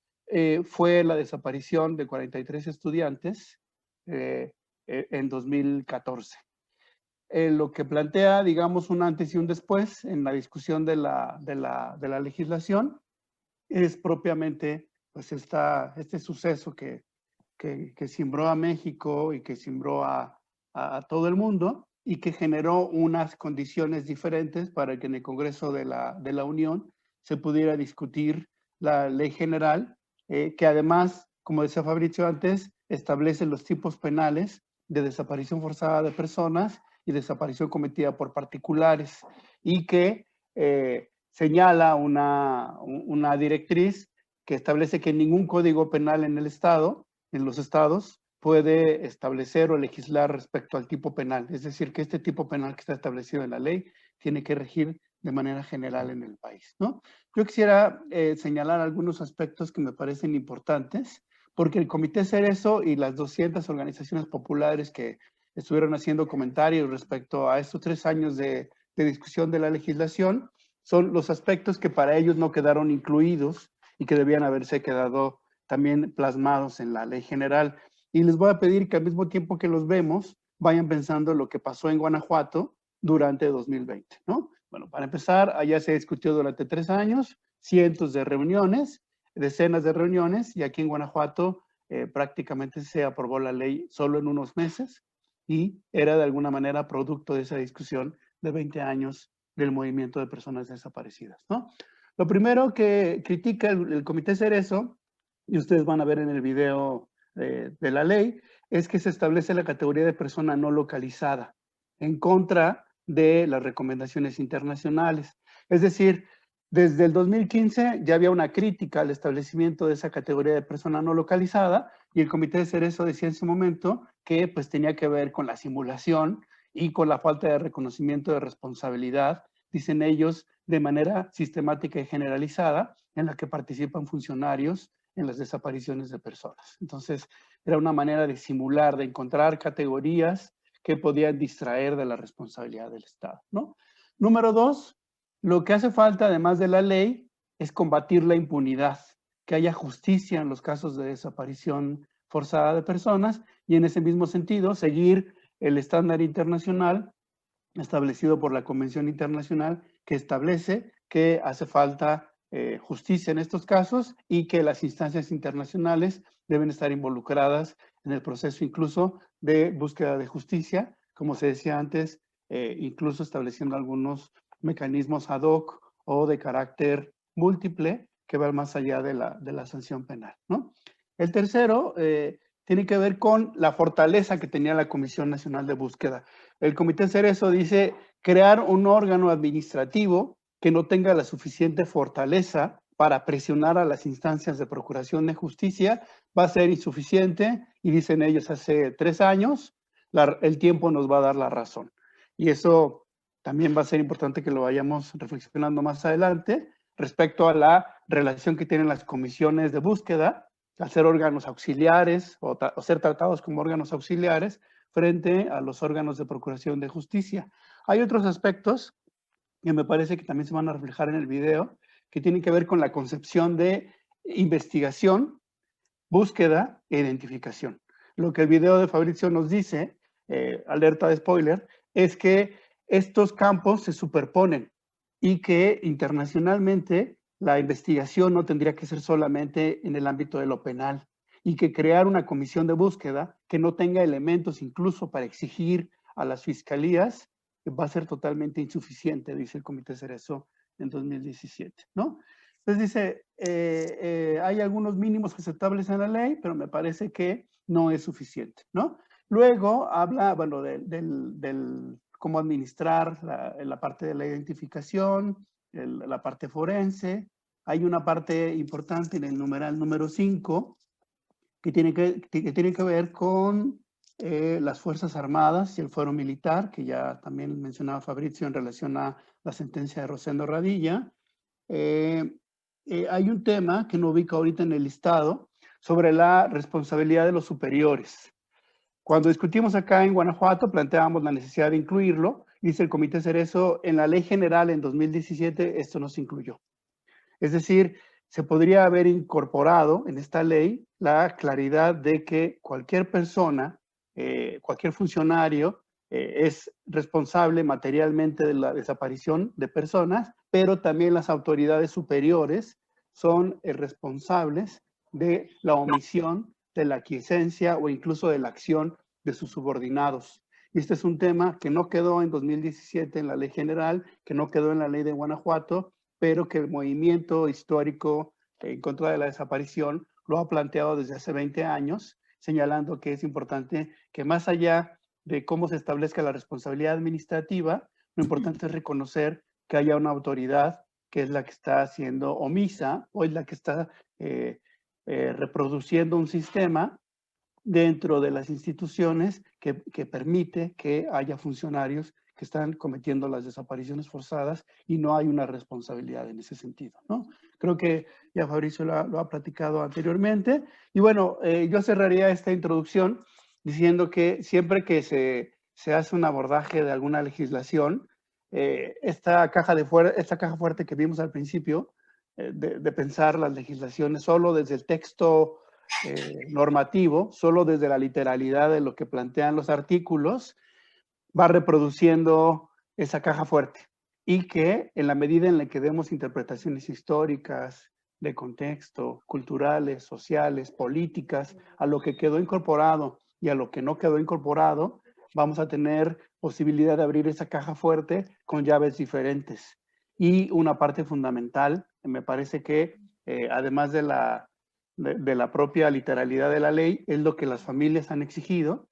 fue la desaparición de 43 estudiantes en 2014. Lo que plantea, digamos, un antes y un después en la discusión de la legislación es propiamente pues este suceso que cimbró a México y que cimbró a todo el mundo y que generó unas condiciones diferentes para que en el Congreso de la Unión se pudiera discutir la ley general, que además, como decía Fabrizio antes, establece los tipos penales de desaparición forzada de personas y desaparición cometida por particulares y que señala una directriz que establece que ningún código penal en el Estado, en los estados, puede establecer o legislar respecto al tipo penal. Es decir, que este tipo penal que está establecido en la ley tiene que regir de manera general en el país, ¿no? Yo quisiera señalar algunos aspectos que me parecen importantes, porque el Comité Cerezo y las 200 organizaciones populares que estuvieron haciendo comentarios respecto a estos 3 años de discusión de la legislación, son los aspectos que para ellos no quedaron incluidos y que debían haberse quedado también plasmados en la ley general. Y les voy a pedir que al mismo tiempo que los vemos, vayan pensando en lo que pasó en Guanajuato durante 2020, ¿no? Bueno, para empezar, allá se discutió durante 3 años, cientos de reuniones, decenas de reuniones, y aquí en Guanajuato prácticamente se aprobó la ley solo en unos meses y era de alguna manera producto de esa discusión de 20 años del movimiento de personas desaparecidas, ¿no? Lo primero que critica el Comité Cerezo, y ustedes van a ver en el video de la ley, es que se establece la categoría de persona no localizada en contra de las recomendaciones internacionales. Es decir, desde el 2015 ya había una crítica al establecimiento de esa categoría de persona no localizada y el Comité de Cerezo decía en su momento que pues tenía que ver con la simulación y con la falta de reconocimiento de responsabilidad, dicen ellos, de manera sistemática y generalizada, en la que participan funcionarios en las desapariciones de personas. Entonces, era una manera de simular, de encontrar categorías que podían distraer de la responsabilidad del Estado, ¿no? Número 2, lo que hace falta, además de la ley, es combatir la impunidad, que haya justicia en los casos de desaparición forzada de personas y en ese mismo sentido, seguir el estándar internacional establecido por la Convención Internacional que establece que hace falta justicia en estos casos y que las instancias internacionales deben estar involucradas en el proceso incluso de búsqueda de justicia, como se decía antes, incluso estableciendo algunos mecanismos ad hoc o de carácter múltiple que van más allá de la sanción penal, ¿no? El tercero tiene que ver con la fortaleza que tenía la Comisión Nacional de Búsqueda. El Comité Cerezo dice crear un órgano administrativo que no tenga la suficiente fortaleza para presionar a las instancias de procuración de justicia va a ser insuficiente y dicen ellos hace 3 años, el tiempo nos va a dar la razón. Y eso también va a ser importante que lo vayamos reflexionando más adelante respecto a la relación que tienen las comisiones de búsqueda al ser órganos auxiliares o ser tratados como órganos auxiliares frente a los órganos de procuración de justicia. Hay otros aspectos que me parece que también se van a reflejar en el video, que tienen que ver con la concepción de investigación búsqueda e identificación. Lo que el video de Fabrizio nos dice, alerta de spoiler, es que estos campos se superponen y que internacionalmente la investigación no tendría que ser solamente en el ámbito de lo penal y que crear una comisión de búsqueda que no tenga elementos incluso para exigir a las fiscalías va a ser totalmente insuficiente, dice el Comité Cerezo en 2017, ¿no? Entonces dice, hay algunos mínimos aceptables en la ley, pero me parece que no es suficiente, ¿no? Luego habla, bueno, del cómo administrar la parte de la identificación, la parte forense. Hay una parte importante en el numeral número 5 que tiene que ver con las Fuerzas Armadas y el fuero militar, que ya también mencionaba Fabrizio en relación a la sentencia de Rosendo Radilla. Hay un tema que no ubico ahorita en el listado sobre la responsabilidad de los superiores. Cuando discutimos acá en Guanajuato, planteábamos la necesidad de incluirlo. Dice el Comité Cerezo, en la Ley General en 2017 esto no se incluyó. Es decir, se podría haber incorporado en esta ley la claridad de que cualquier persona, cualquier funcionario es responsable materialmente de la desaparición de personas, pero también las autoridades superiores son responsables de la omisión, de la aquiescencia o incluso de la acción de sus subordinados. Y este es un tema que no quedó en 2017 en la Ley General, que no quedó en la Ley de Guanajuato, pero que el movimiento histórico en contra de la desaparición lo ha planteado desde hace 20 años, señalando que es importante que más allá de cómo se establezca la responsabilidad administrativa, lo importante es reconocer que haya una autoridad que es la que está siendo omisa o es la que está reproduciendo un sistema dentro de las instituciones que permite que haya funcionarios que están cometiendo las desapariciones forzadas y no hay una responsabilidad en ese sentido, ¿no? Creo que ya Fabrizio lo ha platicado anteriormente. Y bueno, yo cerraría esta introducción diciendo que siempre que se hace un abordaje de alguna legislación, esta caja fuerte que vimos al principio, de pensar las legislaciones solo desde el texto normativo, solo desde la literalidad de lo que plantean los artículos, va reproduciendo esa caja fuerte y que en la medida en la que demos interpretaciones históricas, de contexto, culturales, sociales, políticas, a lo que quedó incorporado y a lo que no quedó incorporado, vamos a tener posibilidad de abrir esa caja fuerte con llaves diferentes. Y una parte fundamental, me parece que además de la propia literalidad de la ley, es lo que las familias han exigido,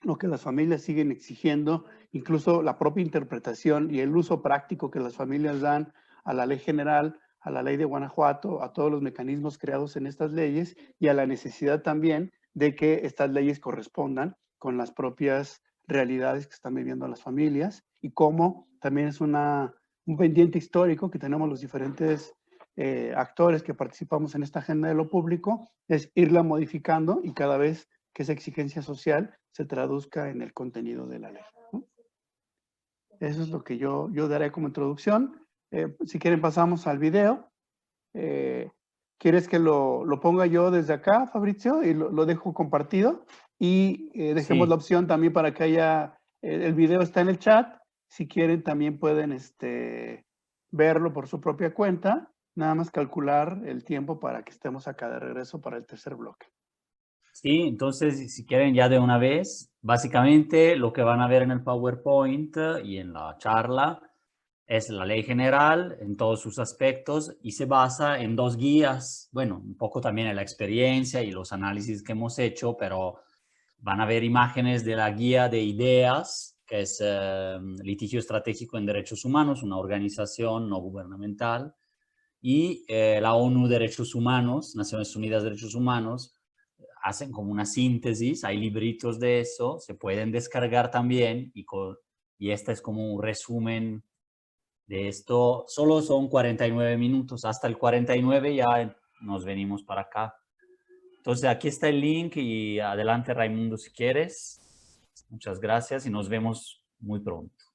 lo que las familias siguen exigiendo, incluso la propia interpretación y el uso práctico que las familias dan a la ley general, a la ley de Guanajuato, a todos los mecanismos creados en estas leyes y a la necesidad también de que estas leyes correspondan con las propias realidades que están viviendo las familias y cómo también es un pendiente histórico que tenemos los diferentes actores que participamos en esta agenda de lo público, es irla modificando y cada vez que esa exigencia social se traduzca en el contenido de la ley, ¿no? Eso es lo que yo daré como introducción. Si quieren pasamos al video. ¿Quieres que lo ponga yo desde acá, Fabrizio? Y lo dejo compartido. Y dejemos Sí. la opción también para que haya... el video está en el chat. Si quieren también pueden verlo por su propia cuenta. Nada más calcular el tiempo para que estemos acá de regreso para el tercer bloque. Sí, entonces si quieren ya de una vez, básicamente lo que van a ver en el PowerPoint y en la charla es la ley general en todos sus aspectos y se basa en dos guías, bueno, un poco también en la experiencia y los análisis que hemos hecho, pero van a ver imágenes de la guía de ideas, que es Litigio Estratégico en Derechos Humanos, una organización no gubernamental, y la ONU Derechos Humanos, Naciones Unidas Derechos Humanos, hacen como una síntesis, hay libritos de eso, se pueden descargar también y este es como un resumen de esto. Solo son 49 minutos, hasta el 49 ya nos venimos para acá. Entonces aquí está el link y adelante Raimundo si quieres. Muchas gracias y nos vemos muy pronto.